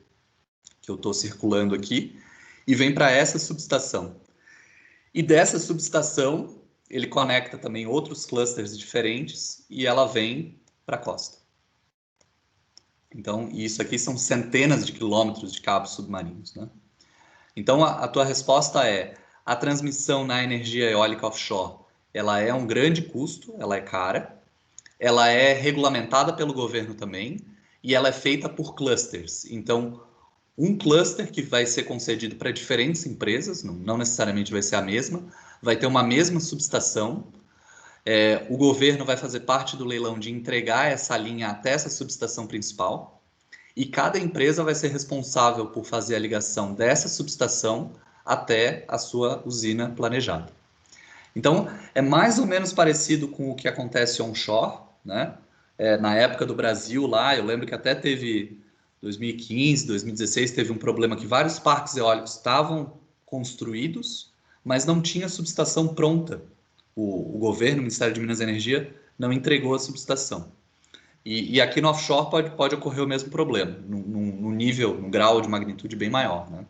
Speaker 2: que eu estou circulando aqui, e vem para essa subestação. E dessa subestação, ele conecta também outros clusters diferentes e ela vem para a costa. Então, isso aqui são centenas de quilômetros de cabos submarinos, né? Então, a tua resposta é: a transmissão na energia eólica offshore, ela é um grande custo, ela é cara, ela é regulamentada pelo governo também, e ela é feita por clusters. Então, um cluster que vai ser concedido para diferentes empresas, não necessariamente vai ser a mesma, vai ter uma mesma subestação. O governo vai fazer parte do leilão de entregar essa linha até essa subestação principal, e cada empresa vai ser responsável por fazer a ligação dessa subestação até a sua usina planejada. Então, é mais ou menos parecido com o que acontece onshore, né? Na época do Brasil lá, eu lembro que até teve 2015, 2016, teve um problema que vários parques eólicos estavam construídos, mas não tinha subestação pronta. O governo, o Ministério de Minas e Energia, não entregou a subestação. E aqui no offshore pode ocorrer o mesmo problema, num grau de magnitude bem maior, né?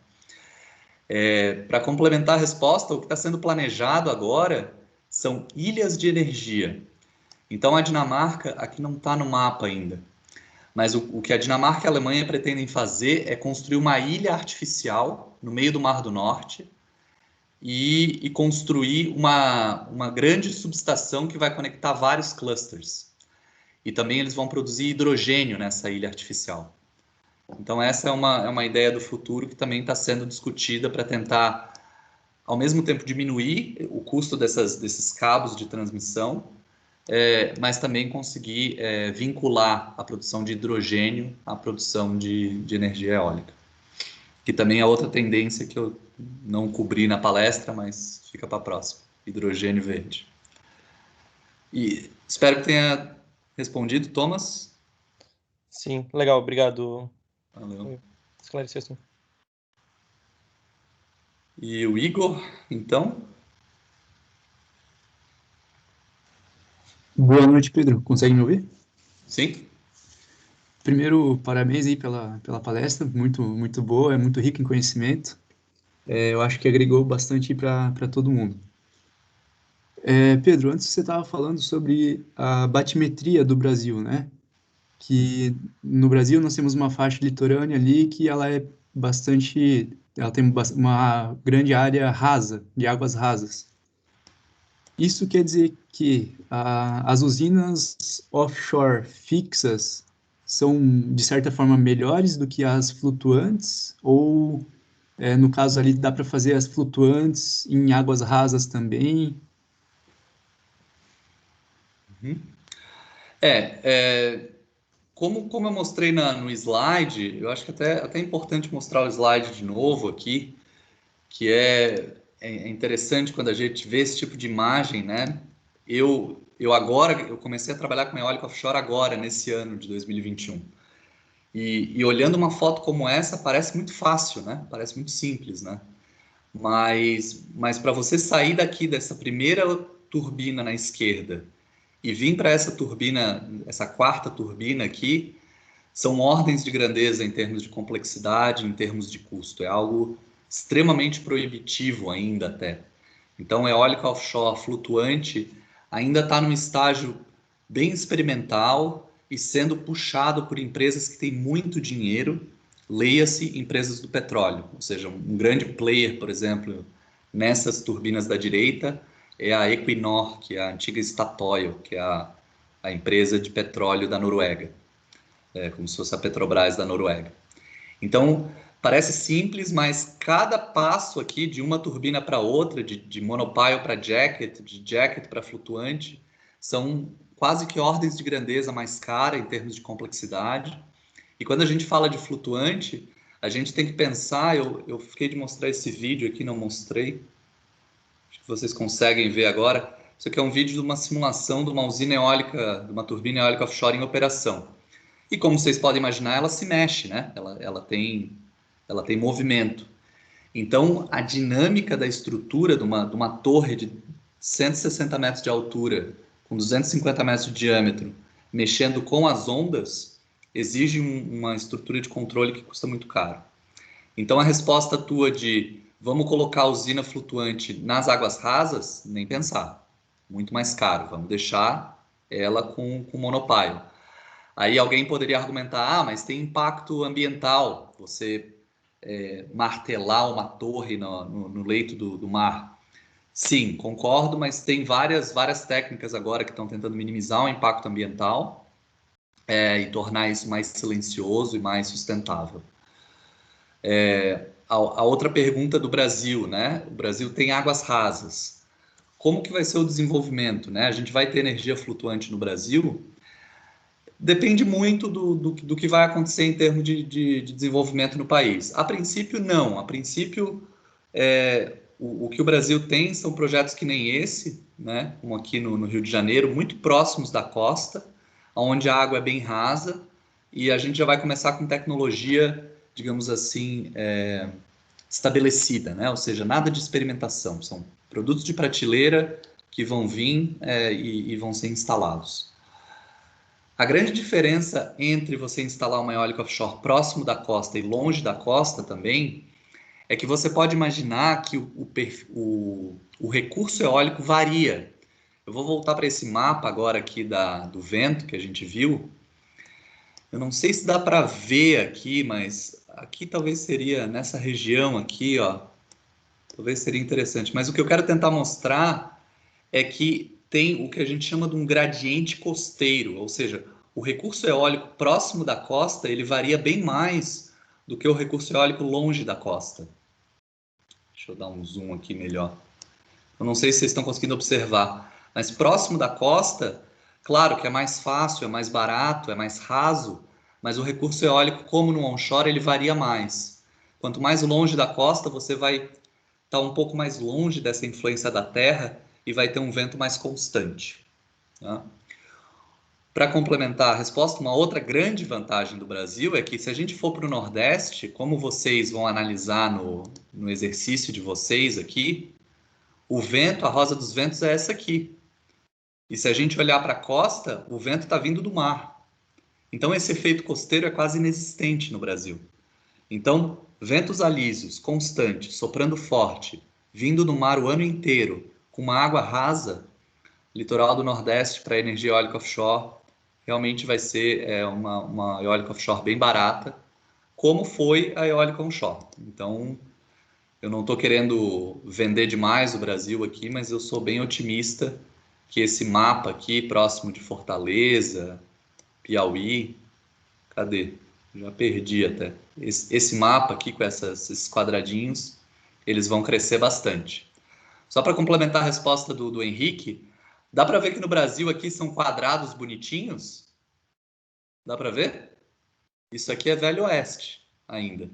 Speaker 2: Para complementar a resposta, o que está sendo planejado agora são ilhas de energia. Então a Dinamarca aqui não está no mapa ainda, mas o que a Dinamarca e a Alemanha pretendem fazer é construir uma ilha artificial no meio do Mar do Norte e construir uma grande subestação que vai conectar vários clusters. E também eles vão produzir hidrogênio nessa ilha artificial. Então essa é uma ideia do futuro que também está sendo discutida para tentar, ao mesmo tempo, diminuir o custo desses cabos de transmissão, mas também conseguir vincular a produção de hidrogênio à produção de energia eólica. Que também é outra tendência que eu não cobri na palestra, mas fica para a próxima. Hidrogênio verde. E espero que tenha respondido, Thomas.
Speaker 4: Sim, legal, obrigado.
Speaker 2: Valeu.
Speaker 4: Esclareceu sim.
Speaker 2: E o Igor, então?
Speaker 5: Boa noite, Pedro. Consegue me ouvir?
Speaker 2: Sim.
Speaker 5: Primeiro, parabéns aí pela palestra, muito boa, é muito rica em conhecimento. Eu acho que agregou bastante para todo mundo. Pedro, antes você estava falando sobre a batimetria do Brasil, né? Que no Brasil nós temos uma faixa litorânea ali que ela tem uma grande área rasa, de águas rasas. Isso quer dizer que as usinas offshore fixas são, de certa forma, melhores do que as flutuantes? Ou, no caso ali, dá para fazer as flutuantes em águas rasas também?
Speaker 2: Uhum. Como eu mostrei no slide, eu acho que até é importante mostrar o slide de novo aqui, que é interessante quando a gente vê esse tipo de imagem, né? eu comecei a trabalhar com eólica offshore agora, nesse ano de 2021. E olhando uma foto como essa, parece muito fácil, né? Parece muito simples, né? Mas para você sair daqui dessa primeira turbina na esquerda e vir para essa turbina, essa quarta turbina aqui, são ordens de grandeza em termos de complexidade, em termos de custo. É algo extremamente proibitivo ainda até. Então, eólica offshore flutuante ainda está num estágio bem experimental e sendo puxado por empresas que têm muito dinheiro, leia-se empresas do petróleo, ou seja, um grande player, por exemplo, nessas turbinas da direita é a Equinor, que é a antiga Statoil, que é a empresa de petróleo da Noruega, como se fosse a Petrobras da Noruega. Então, parece simples, mas cada passo aqui de uma turbina para outra, de monopile para jacket, de jacket para flutuante, são quase que ordens de grandeza mais cara em termos de complexidade. E quando a gente fala de flutuante, a gente tem que pensar, eu fiquei de mostrar esse vídeo aqui, não mostrei, acho que vocês conseguem ver agora. Isso aqui é um vídeo de uma simulação de uma usina eólica, de uma turbina eólica offshore em operação. E como vocês podem imaginar, ela se mexe, né? Ela tem movimento. Então, a dinâmica da estrutura de uma torre de 160 metros de altura, com 250 metros de diâmetro, mexendo com as ondas, exige uma estrutura de controle que custa muito caro. Então, a resposta tua de vamos colocar a usina flutuante nas águas rasas, nem pensar. Muito mais caro. Vamos deixar ela com monopile. Aí alguém poderia argumentar, mas tem impacto ambiental, você martelar uma torre no leito do mar. Sim, concordo, mas tem várias técnicas agora que estão tentando minimizar o impacto ambiental e tornar isso mais silencioso e mais sustentável. A outra pergunta do Brasil, né? O Brasil tem águas rasas. Como que vai ser o desenvolvimento, né? A gente vai ter energia flutuante no Brasil? Depende muito do que vai acontecer em termos de desenvolvimento no país. A princípio, não. A princípio, o que o Brasil tem são projetos que nem esse, né? Como aqui no Rio de Janeiro, muito próximos da costa, onde a água é bem rasa, e a gente já vai começar com tecnologia, digamos assim, estabelecida, né? Ou seja, nada de experimentação. São produtos de prateleira que vão vir e vão ser instalados. A grande diferença entre você instalar uma eólica offshore próximo da costa e longe da costa também é que você pode imaginar que o recurso eólico varia. Eu vou voltar para esse mapa agora aqui do vento que a gente viu. Eu não sei se dá para ver aqui, mas aqui talvez seria nessa região aqui, ó. Talvez seria interessante. Mas o que eu quero tentar mostrar é que tem o que a gente chama de um gradiente costeiro, ou seja, o recurso eólico próximo da costa ele varia bem mais do que o recurso eólico longe da costa. Deixa eu dar um zoom aqui melhor. Eu não sei se vocês estão conseguindo observar, mas próximo da costa, claro que é mais fácil, é mais barato, é mais raso, mas o recurso eólico, como no onshore, ele varia mais. Quanto mais longe da costa, você vai estar um pouco mais longe dessa influência da terra e vai ter um vento mais constante. Tá? Para complementar a resposta, uma outra grande vantagem do Brasil é que se a gente for para o Nordeste, como vocês vão analisar no exercício de vocês aqui, o vento, a rosa dos ventos é essa aqui. E se a gente olhar para a costa, o vento está vindo do mar. Então esse efeito costeiro é quase inexistente no Brasil. Então, ventos alísios, constantes, soprando forte, vindo do mar o ano inteiro, com uma água rasa, litoral do Nordeste para energia eólica offshore, realmente vai ser uma eólica offshore bem barata, como foi a eólica onshore. Então, eu não estou querendo vender demais o Brasil aqui, mas eu sou bem otimista que esse mapa aqui, próximo de Fortaleza, Piauí, cadê? Já perdi até. Esse mapa aqui com esses quadradinhos, eles vão crescer bastante. Só para complementar a resposta do Henrique, dá para ver que no Brasil aqui são quadrados bonitinhos? Dá para ver? Isso aqui é Velho Oeste ainda.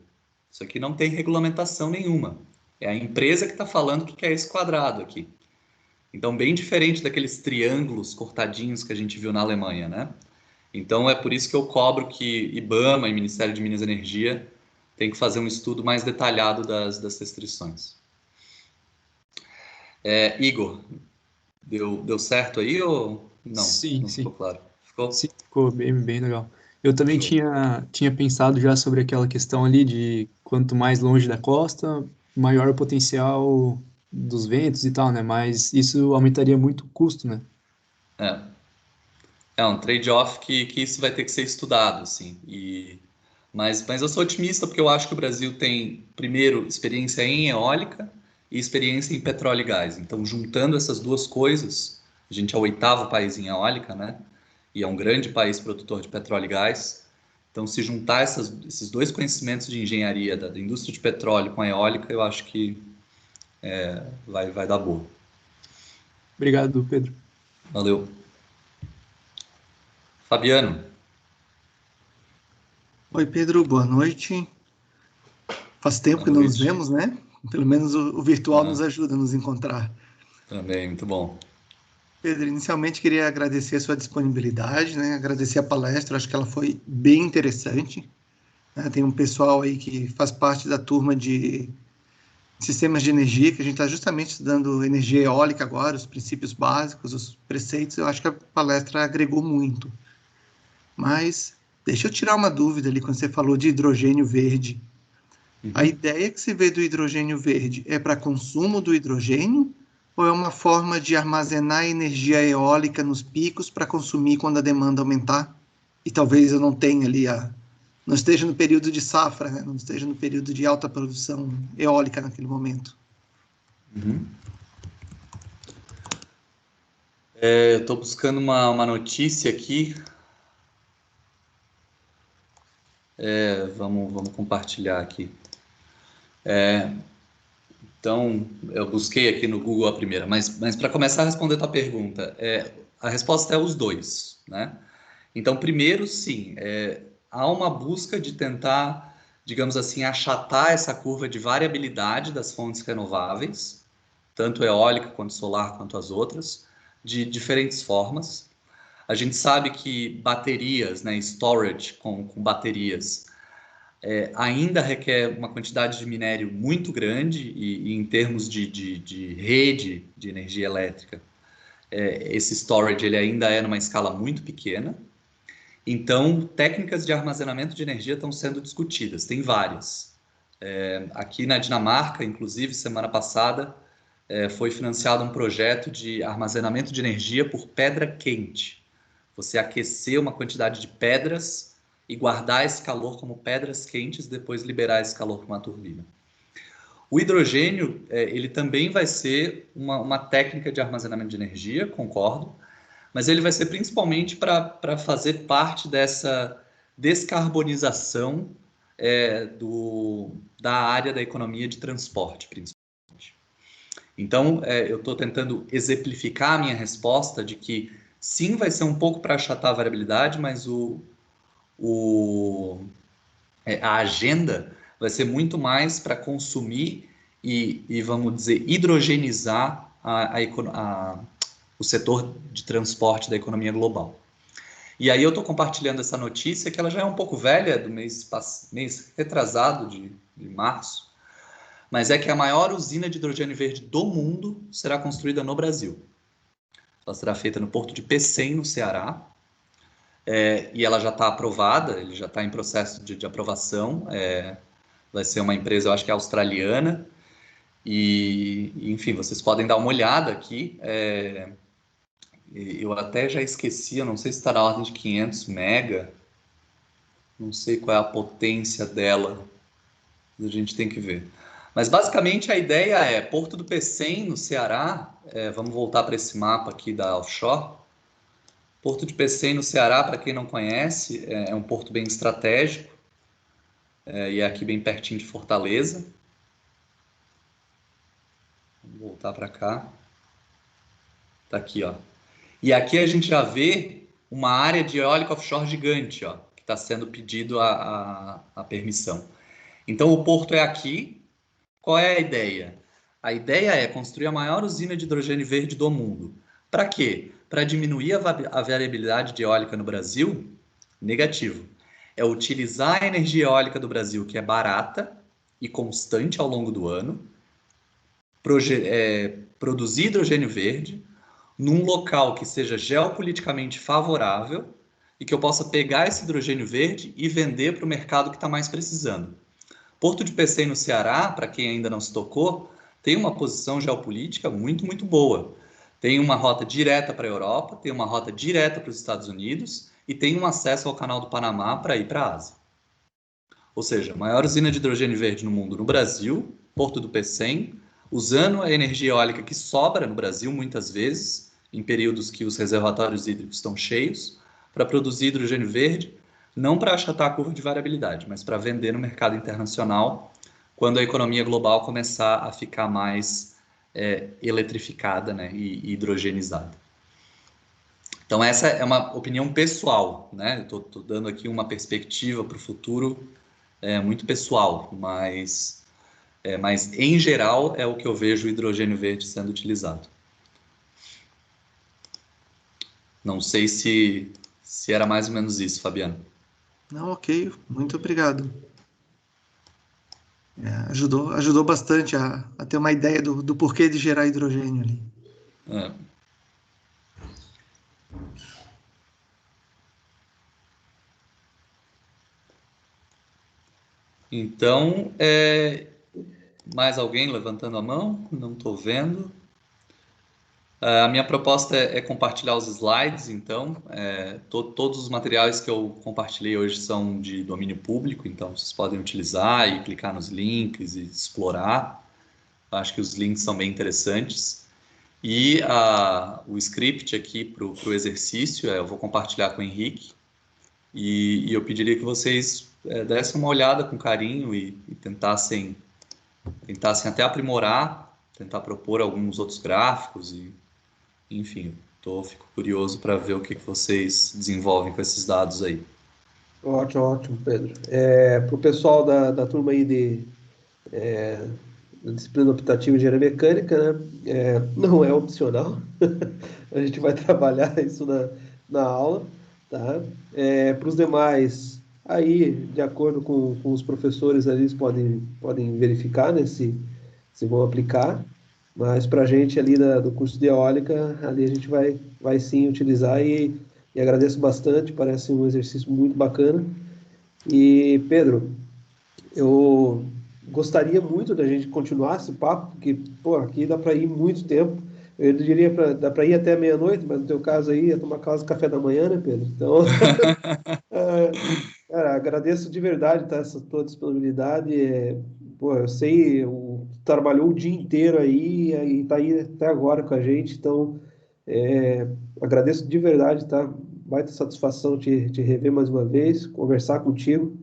Speaker 2: Isso aqui não tem regulamentação nenhuma. É a empresa que está falando que quer esse quadrado aqui. Então, bem diferente daqueles triângulos cortadinhos que a gente viu na Alemanha, né? Então, é por isso que eu cobro que IBAMA e Ministério de Minas e Energia tem que fazer um estudo mais detalhado das restrições. Igor, deu certo aí ou não?
Speaker 5: Sim,
Speaker 2: Não
Speaker 5: sim.
Speaker 2: ficou claro? Ficou?
Speaker 5: Sim, ficou bem legal. Eu também
Speaker 2: Show.
Speaker 5: tinha pensado já sobre aquela questão ali de quanto mais longe da costa, maior o potencial dos ventos e tal, né? Mas isso aumentaria muito o custo, né?
Speaker 2: É, é um trade-off que isso vai ter que ser estudado, assim. Mas eu sou otimista porque eu acho que o Brasil tem, primeiro, experiência em eólica e experiência em petróleo e gás. Então, juntando essas duas coisas, a gente é o 8º país em eólica, né? E é um grande país produtor de petróleo e gás. Então, se juntar esses dois conhecimentos de engenharia da indústria de petróleo com a eólica, eu acho que vai dar boa.
Speaker 5: Obrigado, Pedro.
Speaker 2: Valeu. Fabiano.
Speaker 6: Oi, Pedro, boa noite. Faz tempo
Speaker 2: Boa
Speaker 6: que não nos
Speaker 2: noite.
Speaker 6: vemos, né? Pelo menos o virtual nos
Speaker 2: Ah,
Speaker 6: ajuda a nos encontrar.
Speaker 2: também, muito bom.
Speaker 6: Pedro, inicialmente queria agradecer a sua disponibilidade, né? Agradecer a palestra, acho que ela foi bem interessante, né? Tem um pessoal aí que faz parte da turma de sistemas de energia, que a gente está justamente estudando energia eólica agora, os princípios básicos, os preceitos. Eu acho que a palestra agregou muito. Mas deixa eu tirar uma dúvida ali quando você falou de hidrogênio verde. A
Speaker 2: Uhum.
Speaker 6: ideia que se vê do hidrogênio verde é para consumo do hidrogênio ou é uma forma de armazenar energia eólica nos picos para consumir quando a demanda aumentar? E talvez eu não tenha ali não esteja no período de safra, né? Não esteja no período de alta produção eólica naquele momento.
Speaker 2: Uhum. Eu estou buscando uma notícia aqui. Vamos compartilhar aqui. Então, eu busquei aqui no Google a primeira, mas para começar a responder a tua pergunta, a resposta é os dois, né? Então, primeiro, sim, há uma busca de tentar, digamos assim, achatar essa curva de variabilidade das fontes renováveis, tanto eólica quanto solar quanto as outras, de diferentes formas. A gente sabe que baterias, né, storage com baterias, ainda requer uma quantidade de minério muito grande e em termos de rede de energia elétrica, esse storage ele ainda é numa escala muito pequena. Então, técnicas de armazenamento de energia estão sendo discutidas, tem várias. Aqui na Dinamarca, inclusive, semana passada, foi financiado um projeto de armazenamento de energia por pedra quente. Você aquecer uma quantidade de pedras e guardar esse calor como pedras quentes, depois liberar esse calor para uma turbina. O hidrogênio, ele também vai ser uma técnica de armazenamento de energia, concordo, mas ele vai ser principalmente para fazer parte dessa descarbonização da área da economia de transporte, principalmente. Então, eu estou tentando exemplificar a minha resposta de que sim, vai ser um pouco para achatar a variabilidade, mas a agenda vai ser muito mais para consumir e, vamos dizer, hidrogenizar o setor de transporte da economia global. E aí eu estou compartilhando essa notícia que ela já é um pouco velha, do mês retrasado de março, mas é que a maior usina de hidrogênio verde do mundo será construída no Brasil. Ela será feita no porto de Pecém, no Ceará, e ela já está aprovada, ele já está em processo de aprovação. Vai ser uma empresa, eu acho que é australiana, enfim, vocês podem dar uma olhada aqui. Eu até já esqueci, eu não sei se está na ordem de 500 mega, não sei qual é a potência dela, a gente tem que ver. Mas basicamente a ideia é Porto do Pecém, no Ceará, vamos voltar para esse mapa aqui da offshore. Porto de Pecém, no Ceará, para quem não conhece, é um porto bem estratégico, e é aqui bem pertinho de Fortaleza. Vamos voltar para cá. Tá aqui, ó. E aqui a gente já vê uma área de eólica offshore gigante, ó, que está sendo pedido a permissão. Então o porto é aqui. Qual é a ideia? A ideia é construir a maior usina de hidrogênio verde do mundo. Para quê? Para diminuir a variabilidade de eólica no Brasil? Negativo. É utilizar a energia eólica do Brasil, que é barata e constante ao longo do ano, produzir hidrogênio verde num local que seja geopoliticamente favorável e que eu possa pegar esse hidrogênio verde e vender para o mercado que está mais precisando. Porto de Pecém, no Ceará, para quem ainda não se tocou, tem uma posição geopolítica muito, muito boa. Tem uma rota direta para a Europa, tem uma rota direta para os Estados Unidos e tem um acesso ao Canal do Panamá para ir para a Ásia. Ou seja, a maior usina de hidrogênio verde no mundo no Brasil, Porto do Pecém, usando a energia eólica que sobra no Brasil muitas vezes, em períodos que os reservatórios hídricos estão cheios, para produzir hidrogênio verde, não para achatar a curva de variabilidade, mas para vender no mercado internacional quando a economia global começar a ficar mais eletrificada, né, e hidrogenizada. Então essa é uma opinião pessoal, né? Estou dando aqui uma perspectiva para o futuro muito pessoal, mas em geral é o que eu vejo o hidrogênio verde sendo utilizado. Não sei se era mais ou menos isso, Fabiano.
Speaker 6: Não, ok, muito obrigado. Ajudou bastante a ter uma ideia do porquê de gerar hidrogênio ali.
Speaker 2: Então, mais alguém levantando a mão? Não estou vendo. A minha proposta é compartilhar os slides, então. Todos os materiais que eu compartilhei hoje são de domínio público, então vocês podem utilizar e clicar nos links e explorar. Acho que os links são bem interessantes. E o script aqui para o exercício, eu vou compartilhar com o Henrique. E eu pediria que vocês dessem uma olhada com carinho e tentassem até aprimorar, tentar propor alguns outros gráficos e, enfim, fico curioso para ver o que vocês desenvolvem com esses dados aí.
Speaker 1: Ótimo, Pedro. Para o pessoal da turma aí da disciplina optativa em engenharia mecânica, né? Não é opcional, a gente vai trabalhar isso na aula, tá? Para os demais, aí, de acordo com os professores ali, eles podem verificar, né, se vão aplicar, mas para a gente ali do curso de eólica, ali a gente vai sim utilizar e agradeço bastante, parece um exercício muito bacana. E, Pedro, eu gostaria muito da gente continuar esse papo, porque, pô, aqui dá para ir muito tempo. Eu diria dá para ir até meia-noite, mas no teu caso aí, ia tomar café da manhã, né, Pedro? Então, cara, agradeço de verdade, tá, essa tua disponibilidade. Pô, eu sei, trabalhou o dia inteiro aí e tá aí até agora com a gente, então, agradeço de verdade, tá? Baita satisfação te rever mais uma vez, conversar contigo,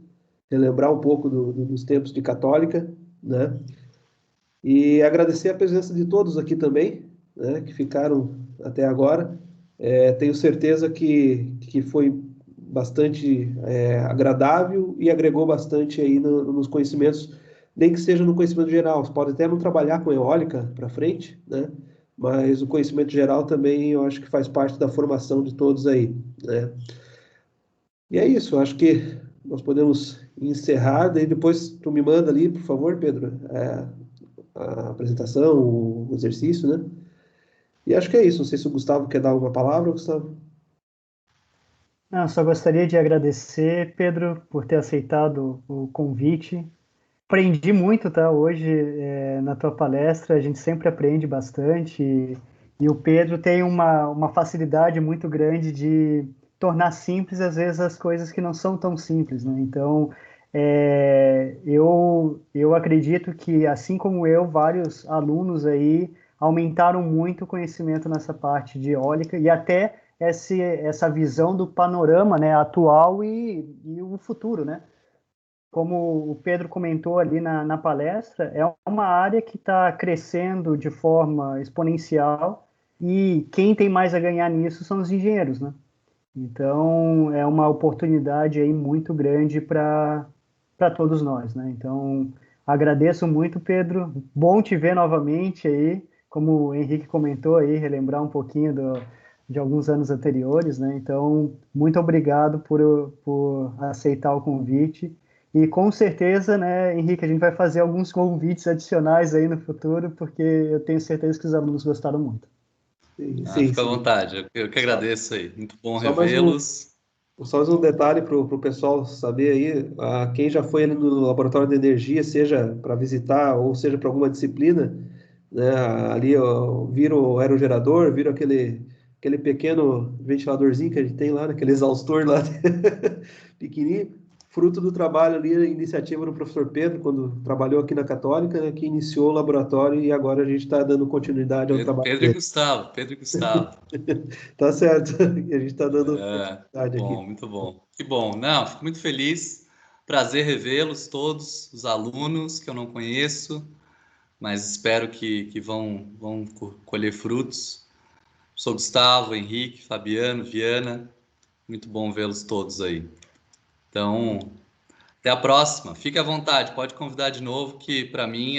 Speaker 1: relembrar um pouco dos tempos de Católica, né? E agradecer a presença de todos aqui também, né, que ficaram até agora. Tenho certeza que foi bastante agradável e agregou bastante aí nos conhecimentos, nem que seja no conhecimento geral. Você pode até não trabalhar com eólica para frente, né? Mas o conhecimento geral também eu acho que faz parte da formação de todos aí, né? E é isso, eu acho que nós podemos encerrar, daí depois tu me manda ali, por favor, Pedro, a apresentação, o exercício, né? E acho que é isso, não sei se o Gustavo quer dar alguma palavra, Gustavo.
Speaker 3: Não, só gostaria de agradecer, Pedro, por ter aceitado o convite. Aprendi muito, tá? Hoje, na tua palestra, a gente sempre aprende bastante e o Pedro tem uma facilidade muito grande de tornar simples, às vezes, as coisas que não são tão simples, né? Então, eu acredito que, assim como eu, vários alunos aí aumentaram muito o conhecimento nessa parte de eólica e até essa visão do panorama, né, atual e o futuro, né? Como o Pedro comentou ali na palestra, é uma área que está crescendo de forma exponencial e quem tem mais a ganhar nisso são os engenheiros, né? Então, é uma oportunidade aí muito grande para todos nós, né? Então, Agradeço muito, Pedro. Bom te ver novamente aí, como o Henrique comentou aí, relembrar um pouquinho de alguns anos anteriores, né? Então, muito obrigado por aceitar o convite. E com certeza, né, Henrique, a gente vai fazer alguns convites adicionais aí no futuro, porque eu tenho certeza que os alunos gostaram muito.
Speaker 1: Sim,
Speaker 2: Fica à
Speaker 1: sim.
Speaker 2: vontade, eu que agradeço aí. Muito bom
Speaker 1: Só
Speaker 2: revê-los.
Speaker 1: mais um detalhe para o pessoal saber aí, quem já foi ali no laboratório de energia, seja para visitar ou seja para alguma disciplina, né, ali ó, vira o aerogerador, vira aquele pequeno ventiladorzinho que a gente tem lá, aquele exaustor lá, pequenininho, fruto do trabalho ali, a iniciativa do professor Pedro, quando trabalhou aqui na Católica, né, que iniciou o laboratório e agora a gente está dando continuidade ao trabalho
Speaker 2: Pedro e
Speaker 1: dele.
Speaker 2: Gustavo, Pedro e Gustavo.
Speaker 1: Tá certo, e a gente está dando
Speaker 2: Muito
Speaker 1: continuidade
Speaker 2: bom,
Speaker 1: aqui.
Speaker 2: muito bom. Que bom. Não, fico muito feliz. Prazer revê-los todos, os alunos que eu não conheço, mas espero que vão colher frutos. Sou Gustavo, Henrique, Fabiano, Viana. Muito bom vê-los todos aí. Então, até a próxima. Fique à vontade, pode convidar de novo, que para mim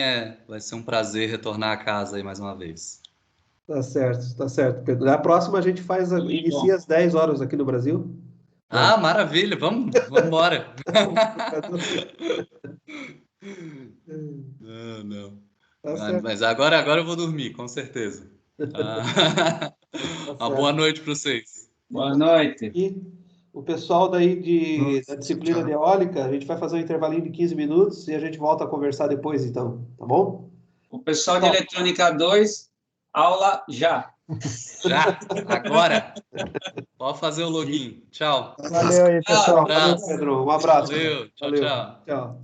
Speaker 2: vai ser um prazer retornar a casa aí mais uma vez.
Speaker 1: Tá certo, Pedro. Na próxima a gente inicia às 10 horas aqui no Brasil.
Speaker 2: Ah, maravilha, vamos embora. Não, não.
Speaker 1: Tá certo,
Speaker 2: Mas agora eu vou dormir, com certeza.
Speaker 1: tá
Speaker 2: Uma boa
Speaker 1: certo.
Speaker 2: noite para vocês.
Speaker 7: Boa noite.
Speaker 1: E o pessoal daí da disciplina de
Speaker 6: Tchau.
Speaker 1: eólica, a gente vai fazer um intervalinho de 15 minutos e a gente volta a conversar depois, então, tá bom?
Speaker 7: O pessoal de Eletrônica 2, aula já.
Speaker 2: Já, agora. Pode fazer o login. Tchau.
Speaker 3: Valeu aí, pessoal.
Speaker 1: Valeu, Pedro. Um abraço.
Speaker 2: Valeu. Tchau,
Speaker 1: Valeu.
Speaker 2: tchau.
Speaker 1: Tchau.